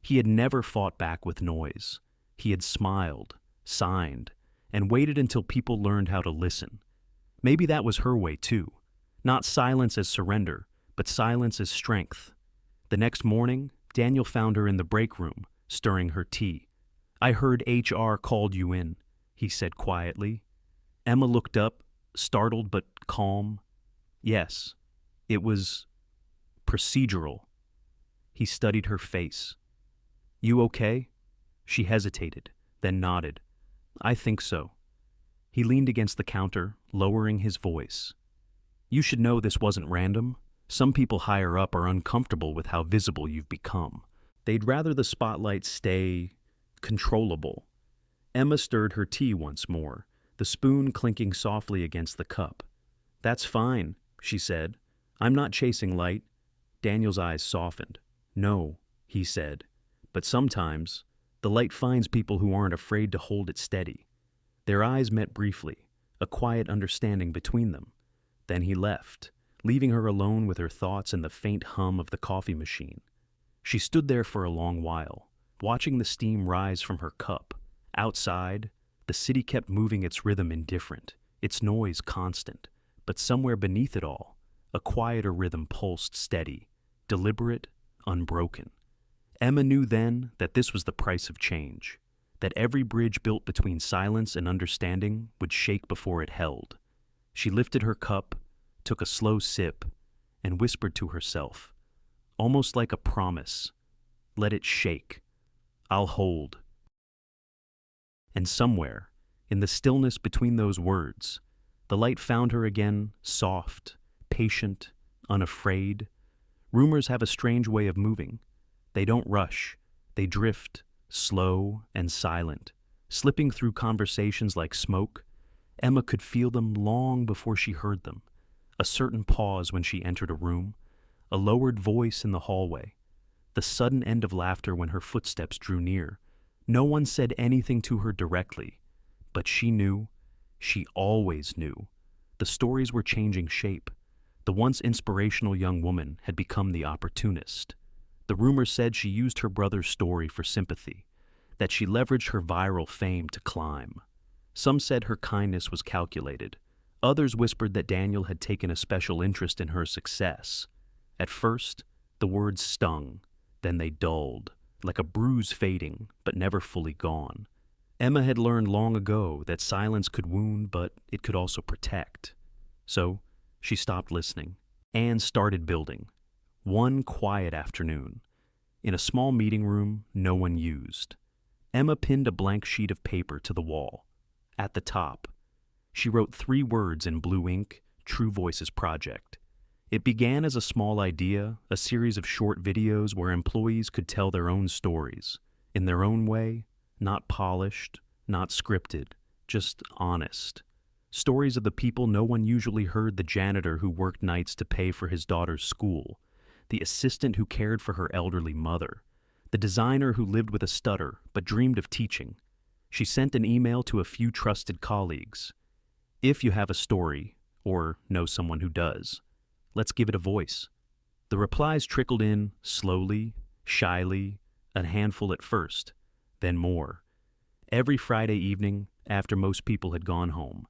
Speaker 1: He had never fought back with noise. He had smiled, signed, and waited until people learned how to listen. Maybe that was her way too. Not silence as surrender, but silence as strength. The next morning, Daniel found her in the break room, stirring her tea. "I heard HR called you in," he said quietly. Emma looked up, startled but calm. "Yes, it was procedural." He studied her face. "You okay?" She hesitated, then nodded. "I think so." He leaned against the counter, lowering his voice. "You should know this wasn't random. Some people higher up are uncomfortable with how visible you've become. They'd rather the spotlight stay controllable." Emma stirred her tea once more, the spoon clinking softly against the cup. "That's fine," she said. "I'm not chasing light." Daniel's eyes softened. "No," he said, "but sometimes the light finds people who aren't afraid to hold it steady." Their eyes met briefly, a quiet understanding between them. Then he left, leaving her alone with her thoughts and the faint hum of the coffee machine. She stood there for a long while, watching the steam rise from her cup. Outside, the city kept moving its rhythm indifferent, its noise constant, but somewhere beneath it all, a quieter rhythm pulsed steady, deliberate, unbroken. Emma knew then that this was the price of change, that every bridge built between silence and understanding would shake before it held. She lifted her cup, took a slow sip, and whispered to herself, almost like a promise, "Let it shake. I'll hold." And somewhere, in the stillness between those words, the light found her again, soft, patient, unafraid. Rumors have a strange way of moving. They don't rush. They drift, slow and silent, slipping through conversations like smoke. Emma could feel them long before she heard them. A certain pause when she entered a room, a lowered voice in the hallway, the sudden end of laughter when her footsteps drew near. No one said anything to her directly, but she knew, she always knew. The stories were changing shape. The once inspirational young woman had become the opportunist. The rumors said she used her brother's story for sympathy, that she leveraged her viral fame to climb. Some said her kindness was calculated. Others whispered that Daniel had taken a special interest in her success. At first, the words stung, then they dulled, like a bruise fading, but never fully gone. Emma had learned long ago that silence could wound, but it could also protect. So she stopped listening and started building. One quiet afternoon, in a small meeting room no one used, Emma pinned a blank sheet of paper to the wall. At the top, she wrote 3 words in blue ink: True Voices Project. It began as a small idea, a series of short videos where employees could tell their own stories, in their own way, not polished, not scripted, just honest. Stories of the people no one usually heard: the janitor who worked nights to pay for his daughter's school, the assistant who cared for her elderly mother, the designer who lived with a stutter but dreamed of teaching. She sent an email to a few trusted colleagues. If you have a story, or know someone who does, let's give it a voice. The replies trickled in slowly, shyly, a handful at first, then more. Every Friday evening, after most people had gone home,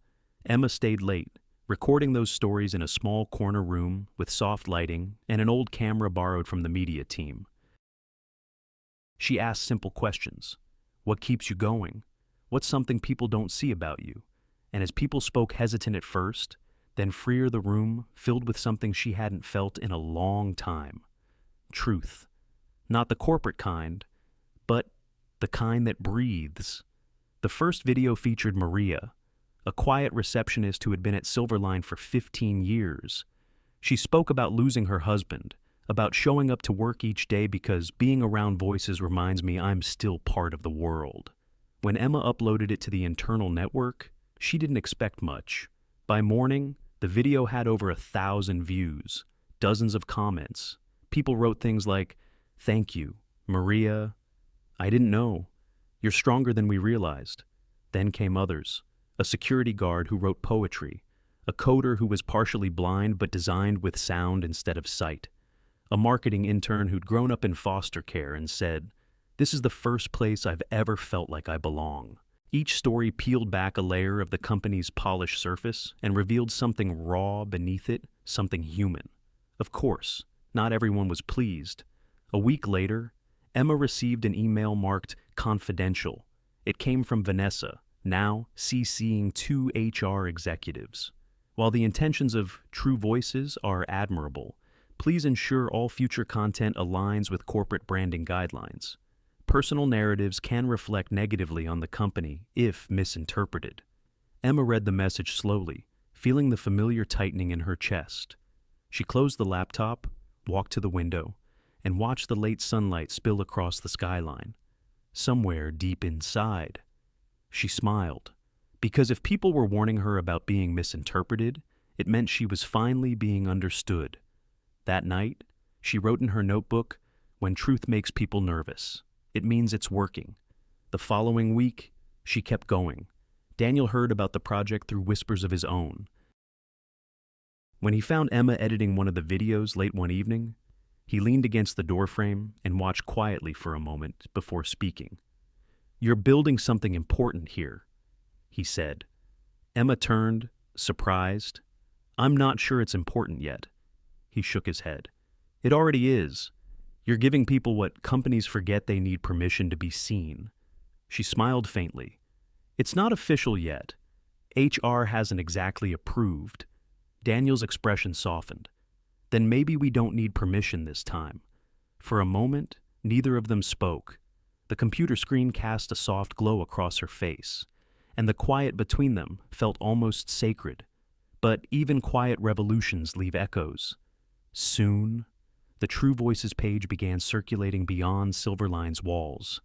Speaker 1: Emma stayed late, recording those stories in a small corner room with soft lighting and an old camera borrowed from the media team. She asked simple questions. What keeps you going? What's something people don't see about you? And as people spoke, hesitant at first, then freer, the room filled with something she hadn't felt in a long time. Truth. Not the corporate kind, but the kind that breathes. The first video featured Maria, a quiet receptionist who had been at Silverline for 15 years. She spoke about losing her husband, about showing up to work each day because being around voices reminds me I'm still part of the world. When Emma uploaded it to the internal network, she didn't expect much. By morning, the video had over 1,000 views, dozens of comments. People wrote things like, "Thank you, Maria. I didn't know. You're stronger than we realized." Then came others. A security guard who wrote poetry, a coder who was partially blind but designed with sound instead of sight, a marketing intern who'd grown up in foster care and said, "This is the first place I've ever felt like I belong." Each story peeled back a layer of the company's polished surface and revealed something raw beneath it, something human. Of course, not everyone was pleased. A week later, Emma received an email marked confidential. It came from Vanessa, now CCing 2 HR executives. While the intentions of True Voices are admirable, please ensure all future content aligns with corporate branding guidelines. Personal narratives can reflect negatively on the company if misinterpreted. Emma read the message slowly, feeling the familiar tightening in her chest. She closed the laptop, walked to the window, and watched the late sunlight spill across the skyline. Somewhere deep inside, she smiled, because if people were warning her about being misinterpreted, it meant she was finally being understood. That night, she wrote in her notebook, "When truth makes people nervous, it means it's working." The following week, she kept going. Daniel heard about the project through whispers of his own. When he found Emma editing one of the videos late one evening, he leaned against the doorframe and watched quietly for a moment before speaking. "You're building something important here," he said. Emma turned, surprised. "I'm not sure it's important yet." He shook his head. "It already is. You're giving people what companies forget: they need permission to be seen." She smiled faintly. "It's not official yet. HR hasn't exactly approved." Daniel's expression softened. "Then maybe we don't need permission this time." For a moment, neither of them spoke. The computer screen cast a soft glow across her face, and the quiet between them felt almost sacred. But even quiet revolutions leave echoes. Soon, the True Voices page began circulating beyond Silverline's walls.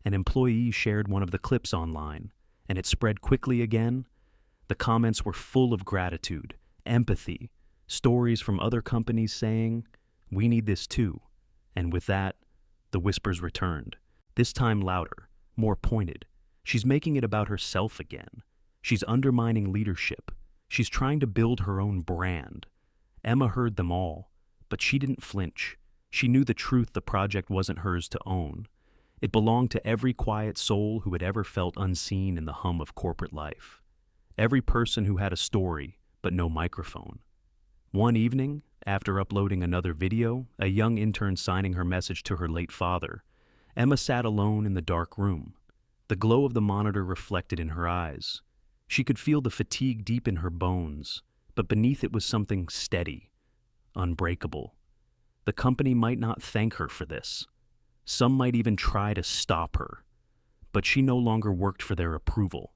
Speaker 1: An employee shared one of the clips online, and it spread quickly again. The comments were full of gratitude, empathy, stories from other companies saying, "We need this too." And with that, the whispers returned, this time louder, more pointed. She's making it about herself again. She's undermining leadership. She's trying to build her own brand. Emma heard them all, but she didn't flinch. She knew the truth: the project wasn't hers to own. It belonged to every quiet soul who had ever felt unseen in the hum of corporate life. Every person who had a story, but no microphone. One evening, after uploading another video, a young intern signing her message to her late father, Emma sat alone in the dark room. The glow of the monitor reflected in her eyes. She could feel the fatigue deep in her bones, but beneath it was something steady, unbreakable. The company might not thank her for this. Some might even try to stop her. But she no longer worked for their approval.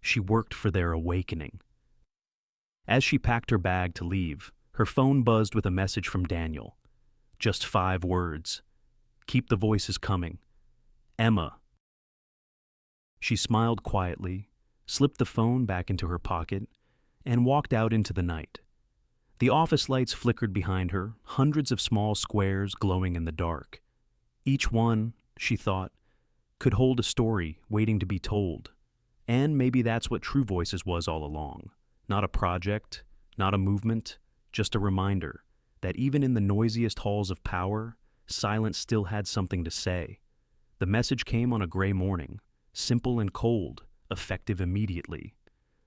Speaker 1: She worked for their awakening. As she packed her bag to leave, her phone buzzed with a message from Daniel. Just 5 words. Keep the voices coming. Emma. She smiled quietly, slipped the phone back into her pocket, and walked out into the night. The office lights flickered behind her, hundreds of small squares glowing in the dark. Each one, she thought, could hold a story waiting to be told. And maybe that's what True Voices was all along. Not a project, not a movement, just a reminder that even in the noisiest halls of power, silence still had something to say. The message came on a gray morning, simple and cold, effective immediately.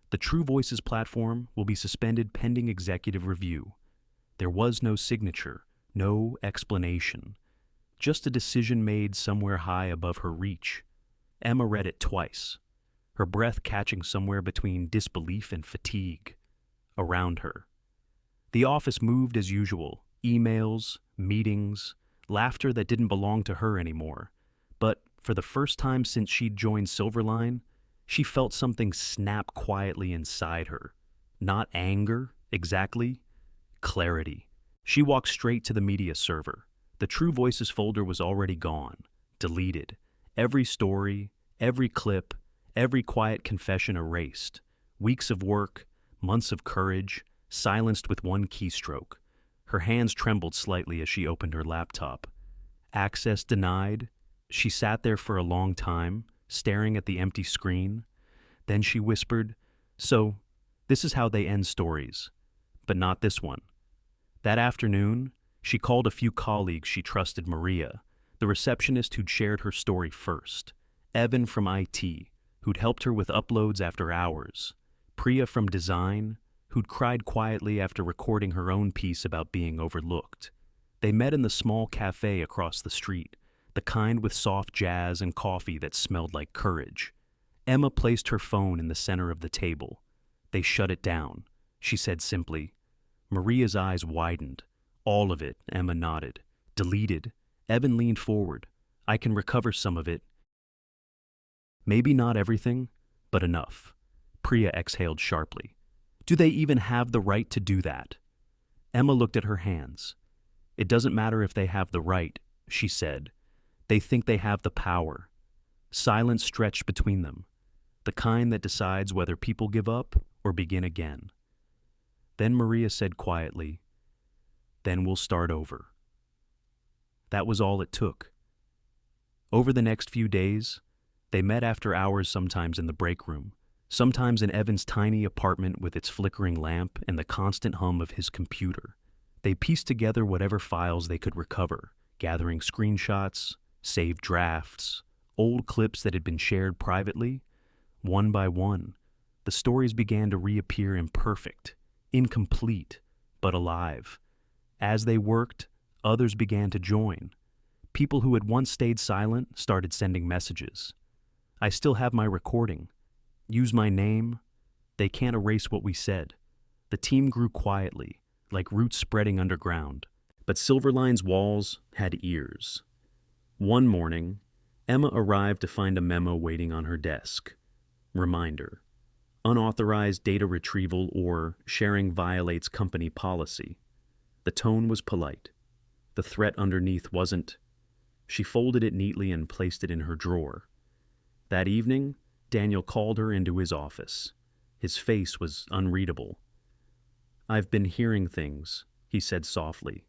Speaker 1: The True Voices platform will be suspended pending executive review. There was no signature, no explanation, just a decision made somewhere high above her reach. Emma read it twice, her breath catching somewhere between disbelief and fatigue. Around her, the office moved as usual, emails, meetings, laughter that didn't belong to her anymore. But for the first time since she'd joined Silverline, she felt something snap quietly inside her. Not anger, exactly. Clarity. She walked straight to the media server. The True Voices folder was already gone, deleted. Every story, every clip, every quiet confession erased. Weeks of work, months of courage, silenced with one keystroke. Her hands trembled slightly as she opened her laptop. Access denied. She sat there for a long time, staring at the empty screen. Then she whispered, "So, this is how they end stories. But not this one." That afternoon, she called a few colleagues she trusted: Maria, the receptionist who'd shared her story first; Evan from IT, who'd helped her with uploads after hours; Priya from design, who'd cried quietly after recording her own piece about being overlooked. They met in the small cafe across the street, the kind with soft jazz and coffee that smelled like courage. Emma placed her phone in the center of the table. They shut it down. She said simply. Maria's eyes widened. All of it, Emma nodded. Deleted. Evan leaned forward. I can recover some of it. Maybe not everything, but enough. Priya exhaled sharply. Do they even have the right to do that? Emma looked at her hands. It doesn't matter if they have the right, she said. They think they have the power. Silence stretched between them, the kind that decides whether people give up or begin again. Then Maria said quietly, "Then we'll start over." That was all it took. Over the next few days, they met after hours, sometimes in the break room, sometimes in Evan's tiny apartment with its flickering lamp and the constant hum of his computer. They pieced together whatever files they could recover, gathering screenshots, saved drafts, old clips that had been shared privately. One by one, the stories began to reappear imperfect, incomplete, but alive. As they worked, others began to join. People who had once stayed silent started sending messages. I still have my recording. Use my name. They can't erase what we said. The team grew quietly, like roots spreading underground. But Silverline's walls had ears. One morning, Emma arrived to find a memo waiting on her desk. Reminder: unauthorized data retrieval or sharing violates company policy. The tone was polite. The threat underneath wasn't. She folded it neatly and placed it in her drawer. That evening, Daniel called her into his office. His face was unreadable. I've been hearing things, he said softly.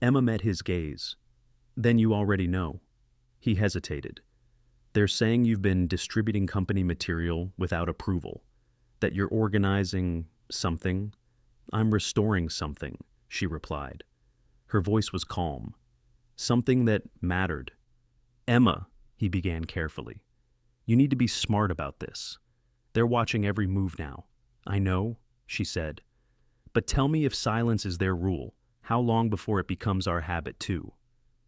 Speaker 1: Emma met his gaze. Then you already know. He hesitated. They're saying you've been distributing company material without approval, that you're organizing something. I'm restoring something, she replied. Her voice was calm. Something that mattered. Emma, he began carefully. You need to be smart about this. They're watching every move now. I know, she said. But tell me, if silence is their rule, how long before it becomes our habit too?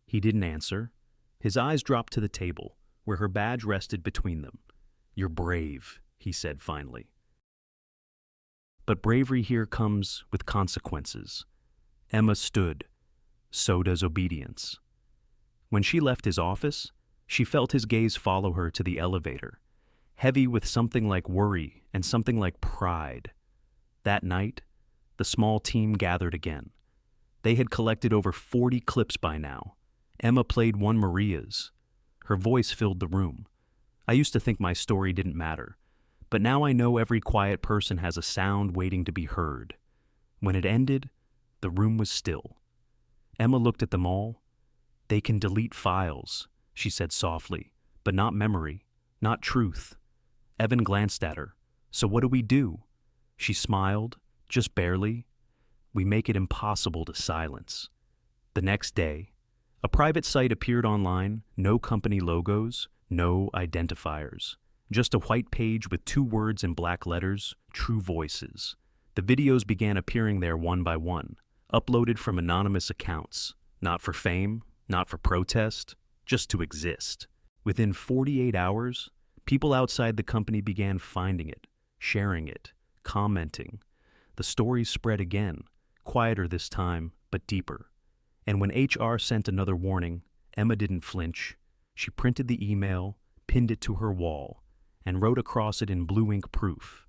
Speaker 1: He didn't answer. His eyes dropped to the table, where her badge rested between them. "You're brave," he said finally. But bravery here comes with consequences. Emma stood. So does obedience. When she left his office, she felt his gaze follow her to the elevator, heavy with something like worry and something like pride. That night, the small team gathered again. They had collected over 40 clips by now. Emma played one Maria's. Her voice filled the room. I used to think my story didn't matter, but now I know every quiet person has a sound waiting to be heard. When it ended, the room was still. Emma looked at them all. "They can delete files," she said softly, "but not memory, not truth." Evan glanced at her. "So what do we do?" She smiled, just barely. "We make it impossible to silence." The next day, a private site appeared online, no company logos, no identifiers. Just a white page with 2 words in black letters, True Voices. The videos began appearing there one by one, uploaded from anonymous accounts, not for fame, not for protest, just to exist. Within 48 hours, people outside the company began finding it, sharing it, commenting. The stories spread again, quieter this time, but deeper. And when HR sent another warning, Emma didn't flinch. She printed the email, pinned it to her wall, and wrote across it in blue ink proof.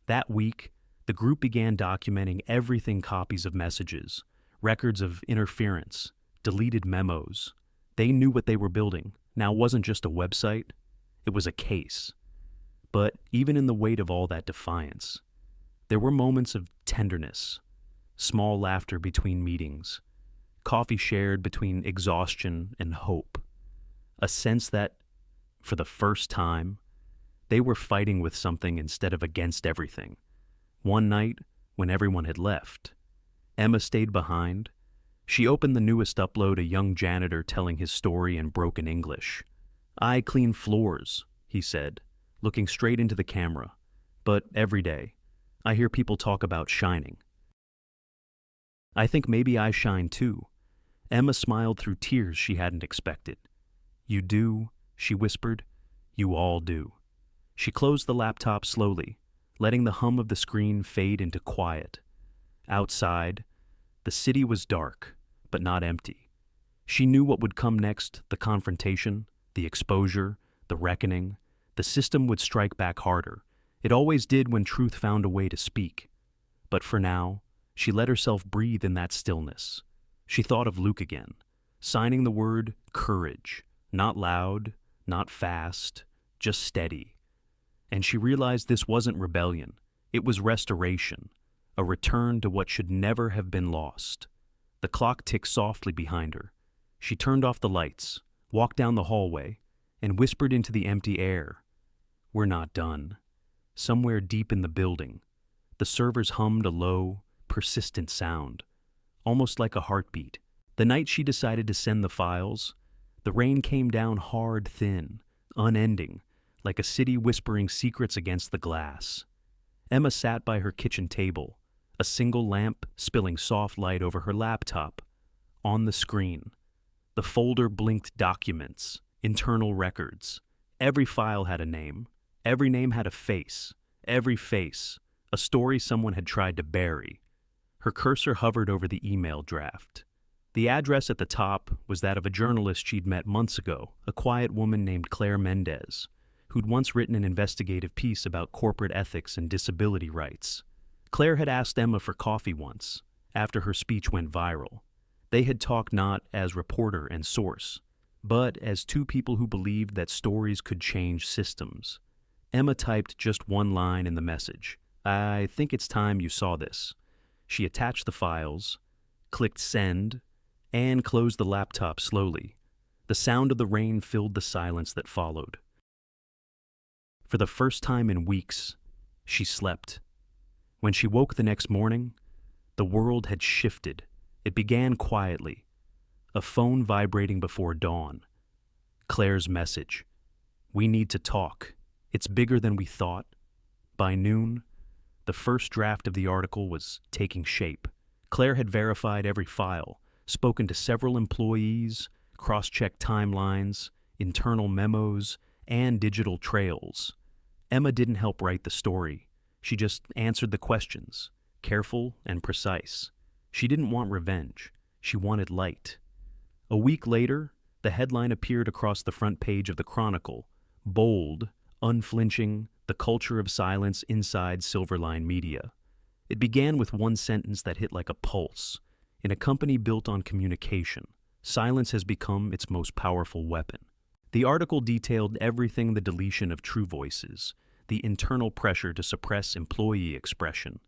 Speaker 1: That week, the group began documenting everything: copies of messages, records of interference, deleted memos. They knew what they were building. Now it wasn't just a website, it was a case. But even in the weight of all that defiance, there were moments of tenderness, small laughter between meetings, coffee shared between exhaustion and hope, a sense that, for the first time, they were fighting with something instead of against everything. One night, when everyone had left, Emma stayed behind. She opened the newest upload, a young janitor telling his story in broken English. "I clean floors," he said, looking straight into the camera. "But every day, I hear people talk about shining. I think maybe I shine too." Emma smiled through tears she hadn't expected. "You do," she whispered. "You all do." She closed the laptop slowly, letting the hum of the screen fade into quiet. Outside, the city was dark, but not empty. She knew what would come next: the confrontation, the exposure, the reckoning. The system would strike back harder. It always did when truth found a way to speak. But for now, she let herself breathe in that stillness. She thought of Luke again, signing the word courage, not loud, not fast, just steady. And she realized this wasn't rebellion. It was restoration, a return to what should never have been lost. The clock ticked softly behind her. She turned off the lights, walked down the hallway, and whispered into the empty air. "We're not done." Somewhere deep in the building, the servers hummed a low, persistent sound, almost like a heartbeat. The night she decided to send the files, the rain came down hard, thin, unending, like a city whispering secrets against the glass. Emma sat by her kitchen table, a single lamp spilling soft light over her laptop. On the screen, the folder blinked: documents, internal records. Every file had a name. Every name had a face. Every face, a story someone had tried to bury. Her cursor hovered over the email draft. The address at the top was that of a journalist she'd met months ago, a quiet woman named Claire Mendez, who'd once written an investigative piece about corporate ethics and disability rights. Claire had asked Emma for coffee once, after her speech went viral. They had talked not as reporter and source, but as two people who believed that stories could change systems. Emma typed just one line in the message: "I think it's time you saw this." She attached the files, clicked send, and closed the laptop slowly. The sound of the rain filled the silence that followed. For the first time in weeks, she slept. When she woke the next morning, the world had shifted. It began quietly, a phone vibrating before dawn. Claire's message: "We need to talk. It's bigger than we thought." By noon, the first draft of the article was taking shape. Claire had verified every file, spoken to several employees, cross-checked timelines, internal memos, and digital trails. Emma didn't help write the story. She just answered the questions, careful and precise. She didn't want revenge. She wanted light. A week later, the headline appeared across the front page of the Chronicle, bold, unflinching, the culture of silence inside Silverline Media. It began with one sentence that hit like a pulse. In a company built on communication, silence has become its most powerful weapon. The article detailed everything: the deletion of true voices, the internal pressure to suppress employee expression,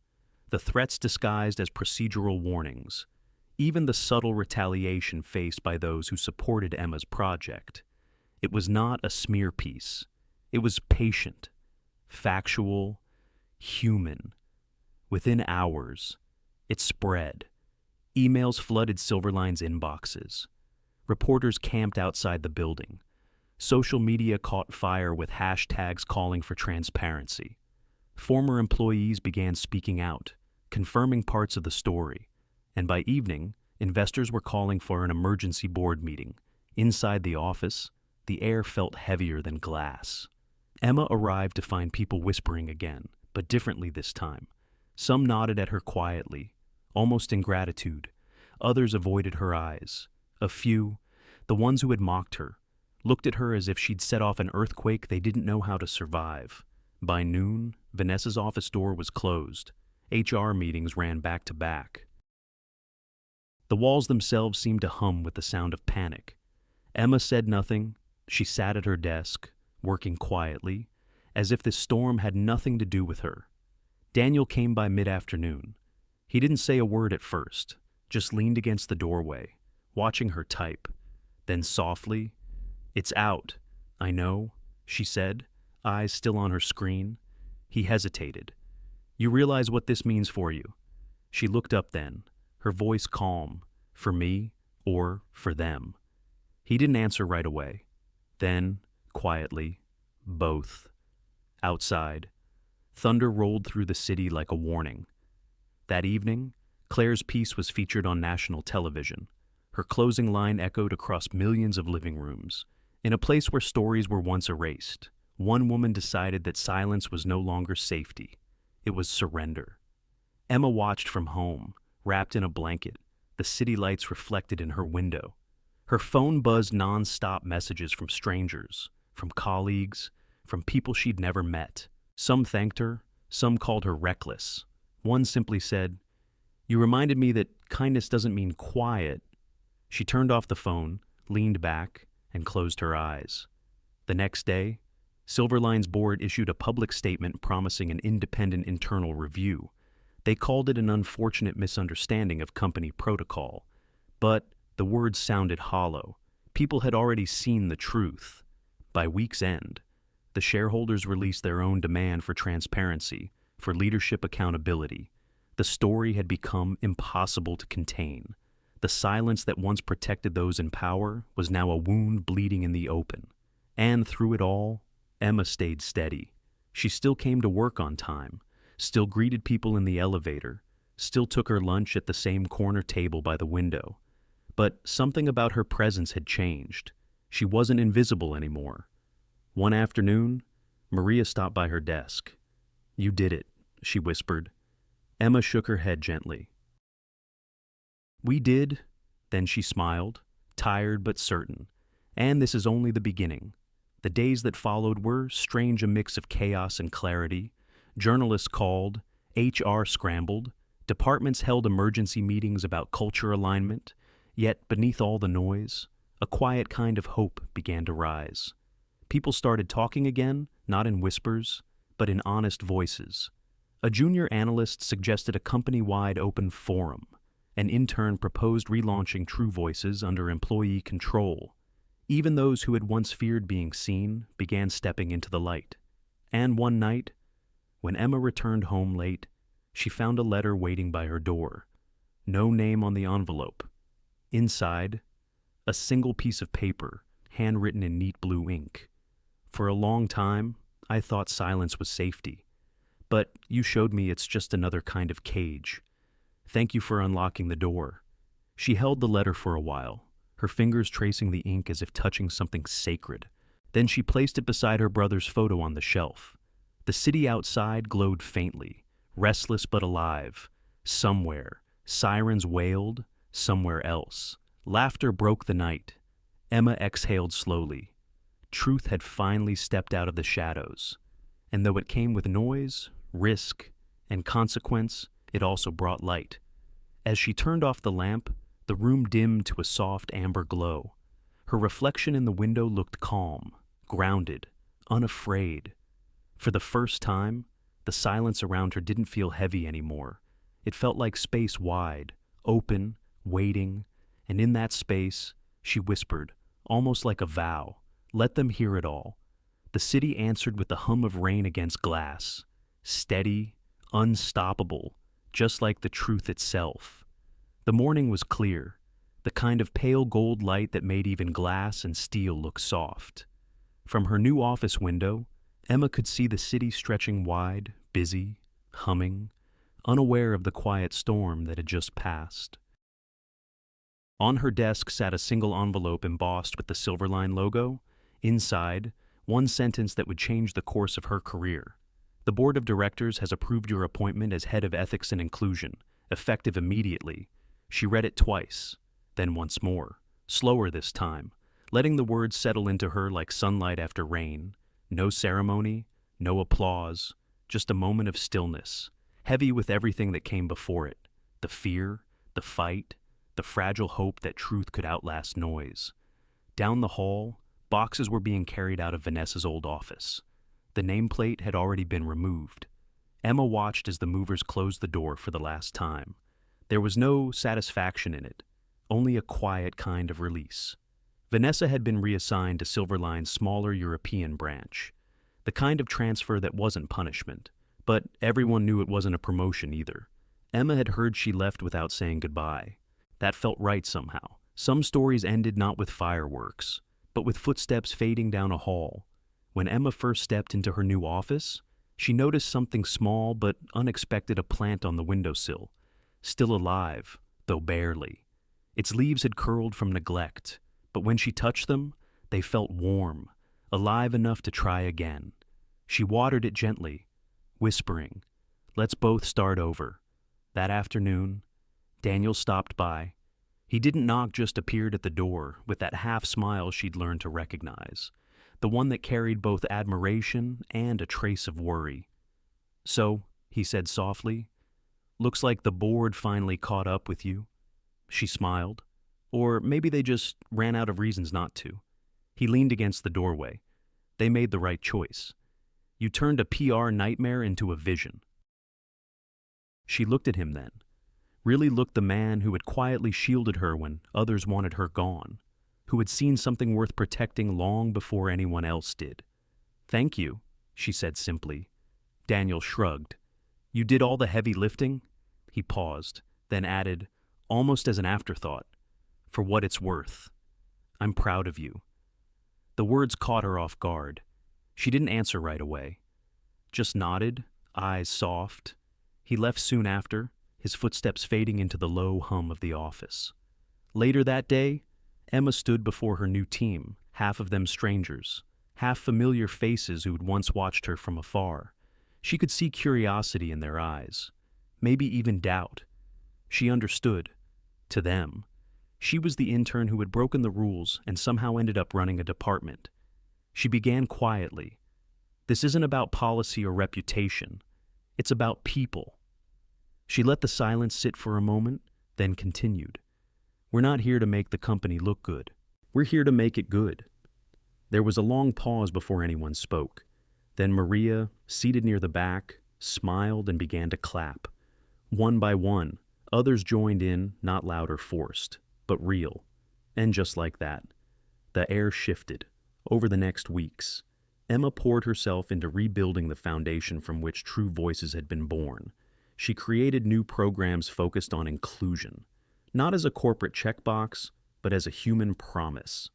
Speaker 1: the threats disguised as procedural warnings, even the subtle retaliation faced by those who supported Emma's project. It was not a smear piece. It was patient, factual, human. Within hours, it spread. Emails flooded Silverline's inboxes. Reporters camped outside the building. Social media caught fire with hashtags calling for transparency. Former employees began speaking out, confirming parts of the story. And by evening, investors were calling for an emergency board meeting. Inside the office, the air felt heavier than glass. Emma arrived to find people whispering again, but differently this time. Some nodded at her quietly, almost in gratitude. Others avoided her eyes. A few, the ones who had mocked her, looked at her as if she'd set off an earthquake they didn't know how to survive. By noon, Vanessa's office door was closed. HR meetings ran back to back. The walls themselves seemed to hum with the sound of panic. Emma said nothing. She sat at her desk, working quietly, as if this storm had nothing to do with her. Daniel came by mid-afternoon. He didn't say a word at first, just leaned against the doorway, watching her type. Then softly, "It's out, I know," she said, eyes still on her screen. He hesitated. "You realize what this means for you?" She looked up then, her voice calm. "For me or for them?" He didn't answer right away. Then, quietly, "Both." Outside, thunder rolled through the city like a warning. That evening, Claire's piece was featured on national television. Her closing line echoed across millions of living rooms. In a place where stories were once erased, one woman decided that silence was no longer safety. It was surrender. Emma watched from home, wrapped in a blanket, the city lights reflected in her window. Her phone buzzed non-stop messages from strangers, from colleagues, from people she'd never met. Some thanked her, some called her reckless. One simply said, "You reminded me that kindness doesn't mean quiet." She turned off the phone, leaned back, and closed her eyes. The next day, Silverline's board issued a public statement promising an independent internal review. They called it an unfortunate misunderstanding of company protocol. But the words sounded hollow. People had already seen the truth. By week's end, the shareholders released their own demand for transparency, for leadership accountability. The story had become impossible to contain. The silence that once protected those in power was now a wound bleeding in the open. And through it all, Emma stayed steady. She still came to work on time, still greeted people in the elevator, still took her lunch at the same corner table by the window. But something about her presence had changed. She wasn't invisible anymore. One afternoon, Maria stopped by her desk. "You did it," she whispered. Emma shook her head gently. "We did," then she smiled, tired but certain. "And this is only the beginning." The days that followed were strange, a mix of chaos and clarity. Journalists called, HR scrambled, departments held emergency meetings about culture alignment. Yet beneath all the noise, a quiet kind of hope began to rise. People started talking again, not in whispers, but in honest voices. A junior analyst suggested a company-wide open forum. An intern proposed relaunching True Voices under employee control. Even those who had once feared being seen began stepping into the light. And one night, when Emma returned home late, she found a letter waiting by her door. No name on the envelope. Inside, a single piece of paper, handwritten in neat blue ink. "For a long time, I thought silence was safety. But you showed me it's just another kind of cage. Thank you for unlocking the door." She held the letter for a while, her fingers tracing the ink as if touching something sacred. Then she placed it beside her brother's photo on the shelf. The city outside glowed faintly, restless but alive. Somewhere, sirens wailed, somewhere else. Laughter broke the night. Emma exhaled slowly. Truth had finally stepped out of the shadows. And though it came with noise, risk, and consequence, it also brought light. As she turned off the lamp, the room dimmed to a soft amber glow. Her reflection in the window looked calm, grounded, unafraid. For the first time, the silence around her didn't feel heavy anymore. It felt like space wide, open, waiting, and in that space, she whispered, almost like a vow, "Let them hear it all." The city answered with the hum of rain against glass, steady, unstoppable, just like the truth itself. The morning was clear, the kind of pale gold light that made even glass and steel look soft. From her new office window, Emma could see the city stretching wide, busy, humming, unaware of the quiet storm that had just passed. On her desk sat a single envelope embossed with the Silverline logo. Inside, one sentence that would change the course of her career. "The board of directors has approved your appointment as head of ethics and inclusion, effective immediately." She read it twice, then once more, slower this time, letting the words settle into her like sunlight after rain. No ceremony, no applause, just a moment of stillness, heavy with everything that came before it. The fear, the fight, the fragile hope that truth could outlast noise. Down the hall, boxes were being carried out of Vanessa's old office. The nameplate had already been removed. Emma watched as the movers closed the door for the last time. There was no satisfaction in it, only a quiet kind of release. Vanessa had been reassigned to Silverline's smaller European branch, the kind of transfer that wasn't punishment, but everyone knew it wasn't a promotion either. Emma had heard she left without saying goodbye. That felt right somehow. Some stories ended not with fireworks, but with footsteps fading down a hall. When Emma first stepped into her new office, she noticed something small but unexpected: a plant on the windowsill, still alive, though barely. Its leaves had curled from neglect, but when she touched them, they felt warm, alive enough to try again. She watered it gently, whispering, "Let's both start over." That afternoon, Daniel stopped by. He didn't knock, just appeared at the door with that half smile she'd learned to recognize, the one that carried both admiration and a trace of worry. "So," he said softly, "looks like the board finally caught up with you." She smiled. Or maybe they just ran out of reasons not to. He leaned against the doorway. "They made the right choice. You turned a PR nightmare into a vision." She looked at him then. Really looked the man who had quietly shielded her when others wanted her gone, who had seen something worth protecting long before anyone else did. "Thank you," she said simply. Daniel shrugged. "You did all the heavy lifting?" He paused, then added, almost as an afterthought, "For what it's worth. I'm proud of you." The words caught her off guard. She didn't answer right away. Just nodded, eyes soft. He left soon after, his footsteps fading into the low hum of the office. Later that day, Emma stood before her new team, half of them strangers, half familiar faces who had once watched her from afar. She could see curiosity in their eyes, maybe even doubt. She understood. To them, she was the intern who had broken the rules and somehow ended up running a department. She began quietly. "This isn't about policy or reputation. It's about people." She let the silence sit for a moment, then continued. "We're not here to make the company look good. We're here to make it good." There was a long pause before anyone spoke. Then Maria, seated near the back, smiled and began to clap. One by one, others joined in, not loud or forced, but real. And just like that, the air shifted. Over the next weeks, Emma poured herself into rebuilding the foundation from which true voices had been born. She created new programs focused on inclusion, not as a corporate checkbox, but as a human promise.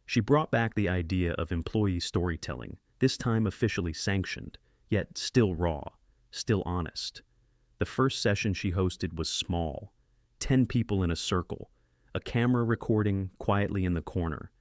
Speaker 1: She brought back the idea of employee storytelling, this time officially sanctioned, yet still raw, still honest. The first session she hosted was small, 10 people in a circle, a camera recording quietly in the corner.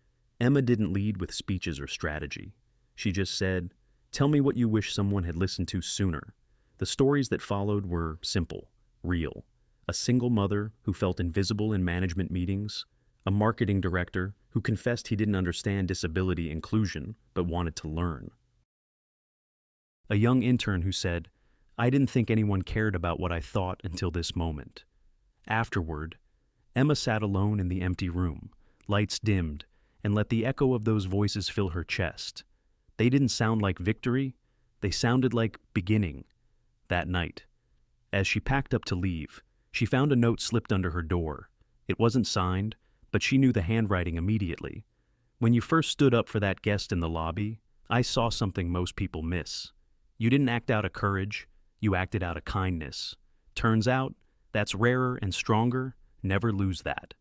Speaker 1: Emma didn't lead with speeches or strategy. She just said, "Tell me what you wish someone had listened to sooner." The stories that followed were simple, real. A single mother who felt invisible in management meetings, a marketing director who confessed he didn't understand disability inclusion but wanted to learn, a young intern who said, "I didn't think anyone cared about what I thought until this moment." Afterward, Emma sat alone in the empty room, lights dimmed, and let the echo of those voices fill her chest. They didn't sound like victory, they sounded like beginning. That night, as she packed up to leave, she found a note slipped under her door. It wasn't signed, but she knew the handwriting immediately. "When you first stood up for that guest in the lobby, I saw something most people miss. You didn't act out of courage, you acted out of kindness. Turns out, that's rarer and stronger, never lose that."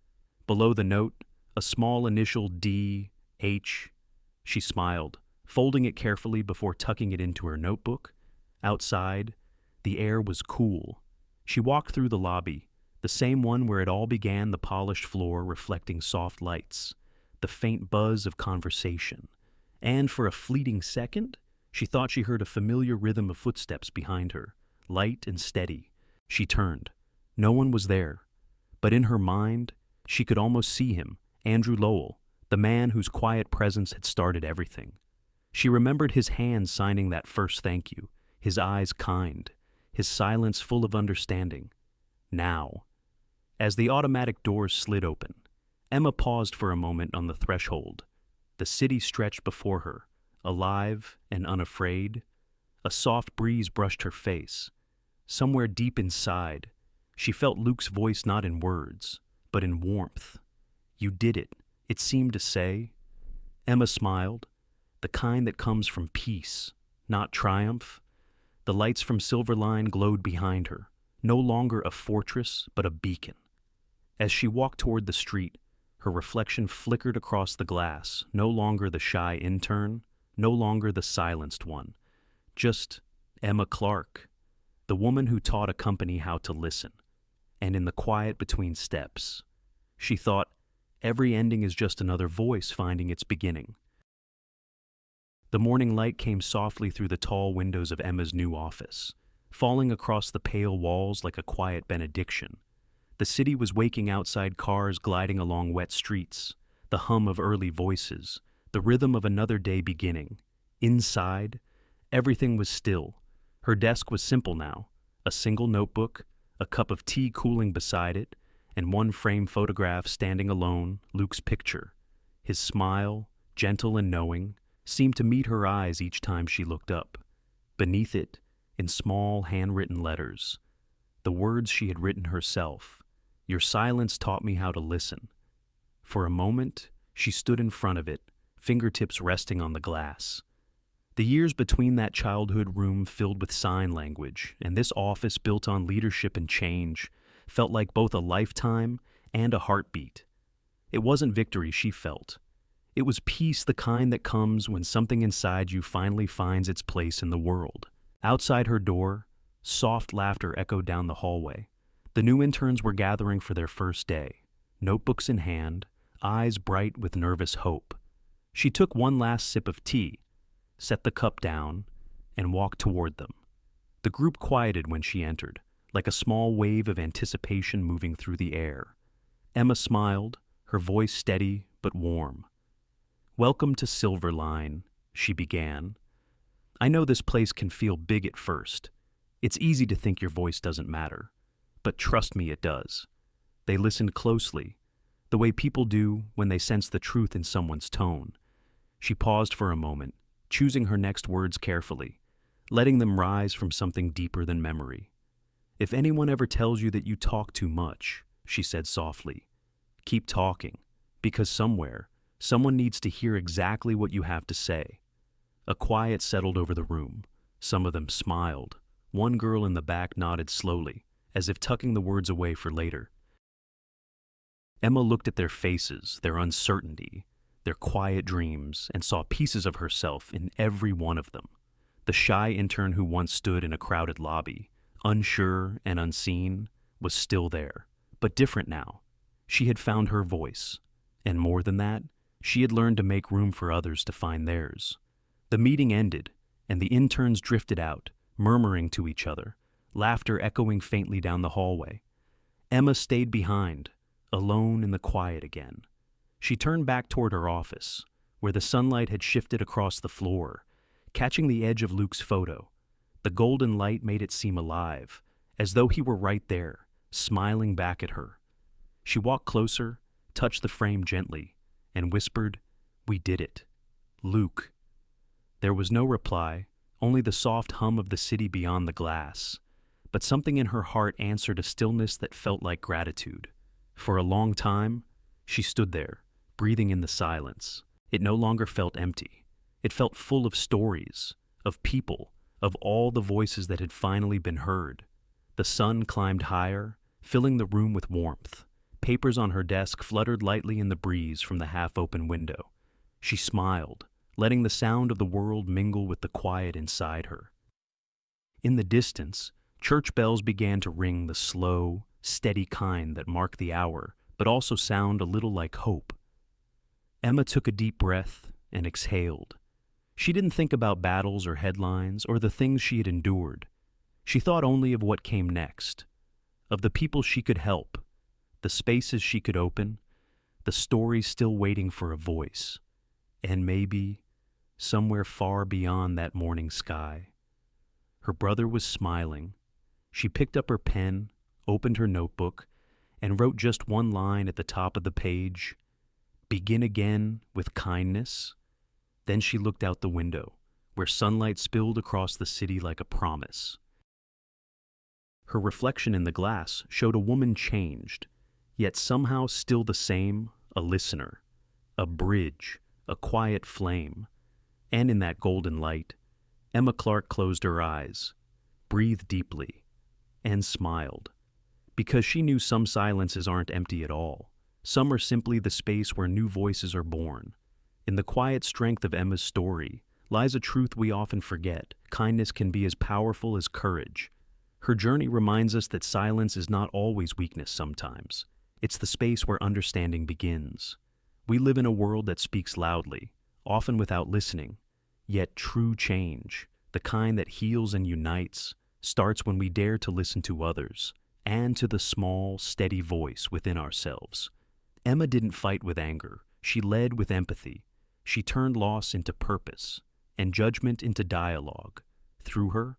Speaker 1: Below the note, a small initial D, H. She smiled, folding it carefully before tucking it into her notebook. Outside, the air was cool. She walked through the lobby, the same one where it all began, the polished floor reflecting soft lights, the faint buzz of conversation. And for a fleeting second, she thought she heard a familiar rhythm of footsteps behind her, light and steady. She turned. No one was there. But in her mind, she could almost see him, Andrew Lowell, the man whose quiet presence had started everything. She remembered his hand signing that first thank you, his eyes kind, his silence full of understanding. Now, as the automatic doors slid open, Emma paused for a moment on the threshold. The city stretched before her, alive and unafraid. A soft breeze brushed her face. Somewhere deep inside, she felt Luke's voice not in words, but in warmth. "You did it," it seemed to say. Emma smiled, the kind that comes from peace, not triumph. The lights from Silverline glowed behind her, no longer a fortress, but a beacon. As she walked toward the street, her reflection flickered across the glass, no longer the shy intern, no longer the silenced one, just Emma Clark, the woman who taught a company how to listen. And in the quiet between steps, she thought, every ending is just another voice finding its beginning. The morning light came softly through the tall windows of Emma's new office, falling across the pale walls like a quiet benediction. The city was waking outside, cars gliding along wet streets, the hum of early voices, the rhythm of another day beginning. Inside, everything was still. Her desk was simple now, a single notebook, a cup of tea cooling beside it, and one framed photograph standing alone, Luke's picture. His smile, gentle and knowing, seemed to meet her eyes each time she looked up. Beneath it, in small handwritten letters, the words she had written herself, "Your silence taught me how to listen." For a moment, she stood in front of it, fingertips resting on the glass. The years between that childhood room filled with sign language and this office built on leadership and change felt like both a lifetime and a heartbeat. It wasn't victory she felt. It was peace, the kind that comes when something inside you finally finds its place in the world. Outside her door, soft laughter echoed down the hallway. The new interns were gathering for their first day, notebooks in hand, eyes bright with nervous hope. She took one last sip of tea, set the cup down, and walked toward them. The group quieted when she entered, like a small wave of anticipation moving through the air. Emma smiled, her voice steady but warm. "Welcome to Silverline," she began. "I know this place can feel big at first. It's easy to think your voice doesn't matter. But trust me, it does." They listened closely, the way people do when they sense the truth in someone's tone. She paused for a moment, choosing her next words carefully, letting them rise from something deeper than memory. "If anyone ever tells you that you talk too much," she said softly, "keep talking, because somewhere, someone needs to hear exactly what you have to say." A quiet settled over the room. Some of them smiled. One girl in the back nodded slowly, as if tucking the words away for later. Emma looked at their faces, their uncertainty, their quiet dreams, and saw pieces of herself in every one of them. The shy intern who once stood in a crowded lobby, unsure and unseen, was still there, but different now. She had found her voice, and more than that, she had learned to make room for others to find theirs. The meeting ended, and the interns drifted out, murmuring to each other, laughter echoing faintly down the hallway. Emma stayed behind, alone in the quiet again. She turned back toward her office, where the sunlight had shifted across the floor, catching the edge of Luke's photo. The golden light made it seem alive, as though he were right there, smiling back at her. She walked closer, touched the frame gently, and whispered, "We did it. Luke." There was no reply, only the soft hum of the city beyond the glass. But something in her heart answered a stillness that felt like gratitude. For a long time, she stood there, breathing in the silence. It no longer felt empty. It felt full of stories, of people, of all the voices that had finally been heard. The sun climbed higher, filling the room with warmth. Papers on her desk fluttered lightly in the breeze from the half-open window. She smiled, letting the sound of the world mingle with the quiet inside her. In the distance, church bells began to ring, the slow, steady kind that mark the hour, but also sound a little like hope. Emma took a deep breath and exhaled. She didn't think about battles or headlines or the things she had endured. She thought only of what came next, of the people she could help, the spaces she could open, the stories still waiting for a voice, and maybe, somewhere far beyond that morning sky. Her brother was smiling. She picked up her pen, opened her notebook, and wrote just one line at the top of the page, "Begin again with kindness." Then she looked out the window, where sunlight spilled across the city like a promise. Her reflection in the glass showed a woman changed, yet somehow still the same, a listener, a bridge, a quiet flame. And in that golden light, Emma Clark closed her eyes, breathed deeply, and smiled. Because she knew some silences aren't empty at all. Some are simply the space where new voices are born. In the quiet strength of Emma's story lies a truth we often forget. Kindness can be as powerful as courage. Her journey reminds us that silence is not always weakness sometimes. It's the space where understanding begins. We live in a world that speaks loudly, often without listening. Yet true change, the kind that heals and unites, starts when we dare to listen to others and to the small, steady voice within ourselves. Emma didn't fight with anger. She led with empathy. She turned loss into purpose and judgment into dialogue. Through her,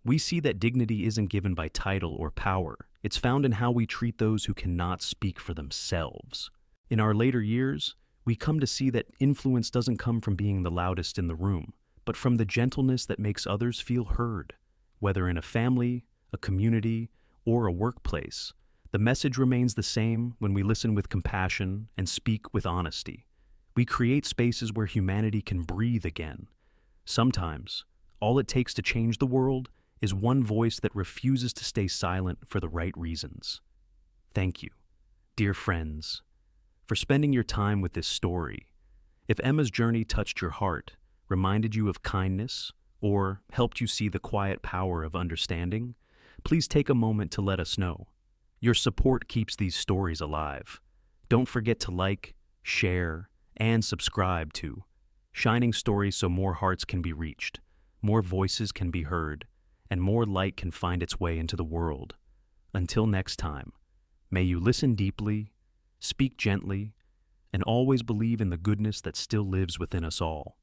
Speaker 1: we see that dignity isn't given by title or power. It's found in how we treat those who cannot speak for themselves. In our later years, we come to see that influence doesn't come from being the loudest in the room, but from the gentleness that makes others feel heard. Whether in a family, a community, or a workplace, the message remains the same when we listen with compassion and speak with honesty. We create spaces where humanity can breathe again. Sometimes, all it takes to change the world is one voice that refuses to stay silent for the right reasons. Thank you, dear friends, for spending your time with this story. If Emma's journey touched your heart, reminded you of kindness, or helped you see the quiet power of understanding, please take a moment to let us know. Your support keeps these stories alive. Don't forget to like, share, and subscribe to Shining Stories so more hearts can be reached, more voices can be heard, and more light can find its way into the world. Until next time, may you listen deeply, speak gently, and always believe in the goodness that still lives within us all.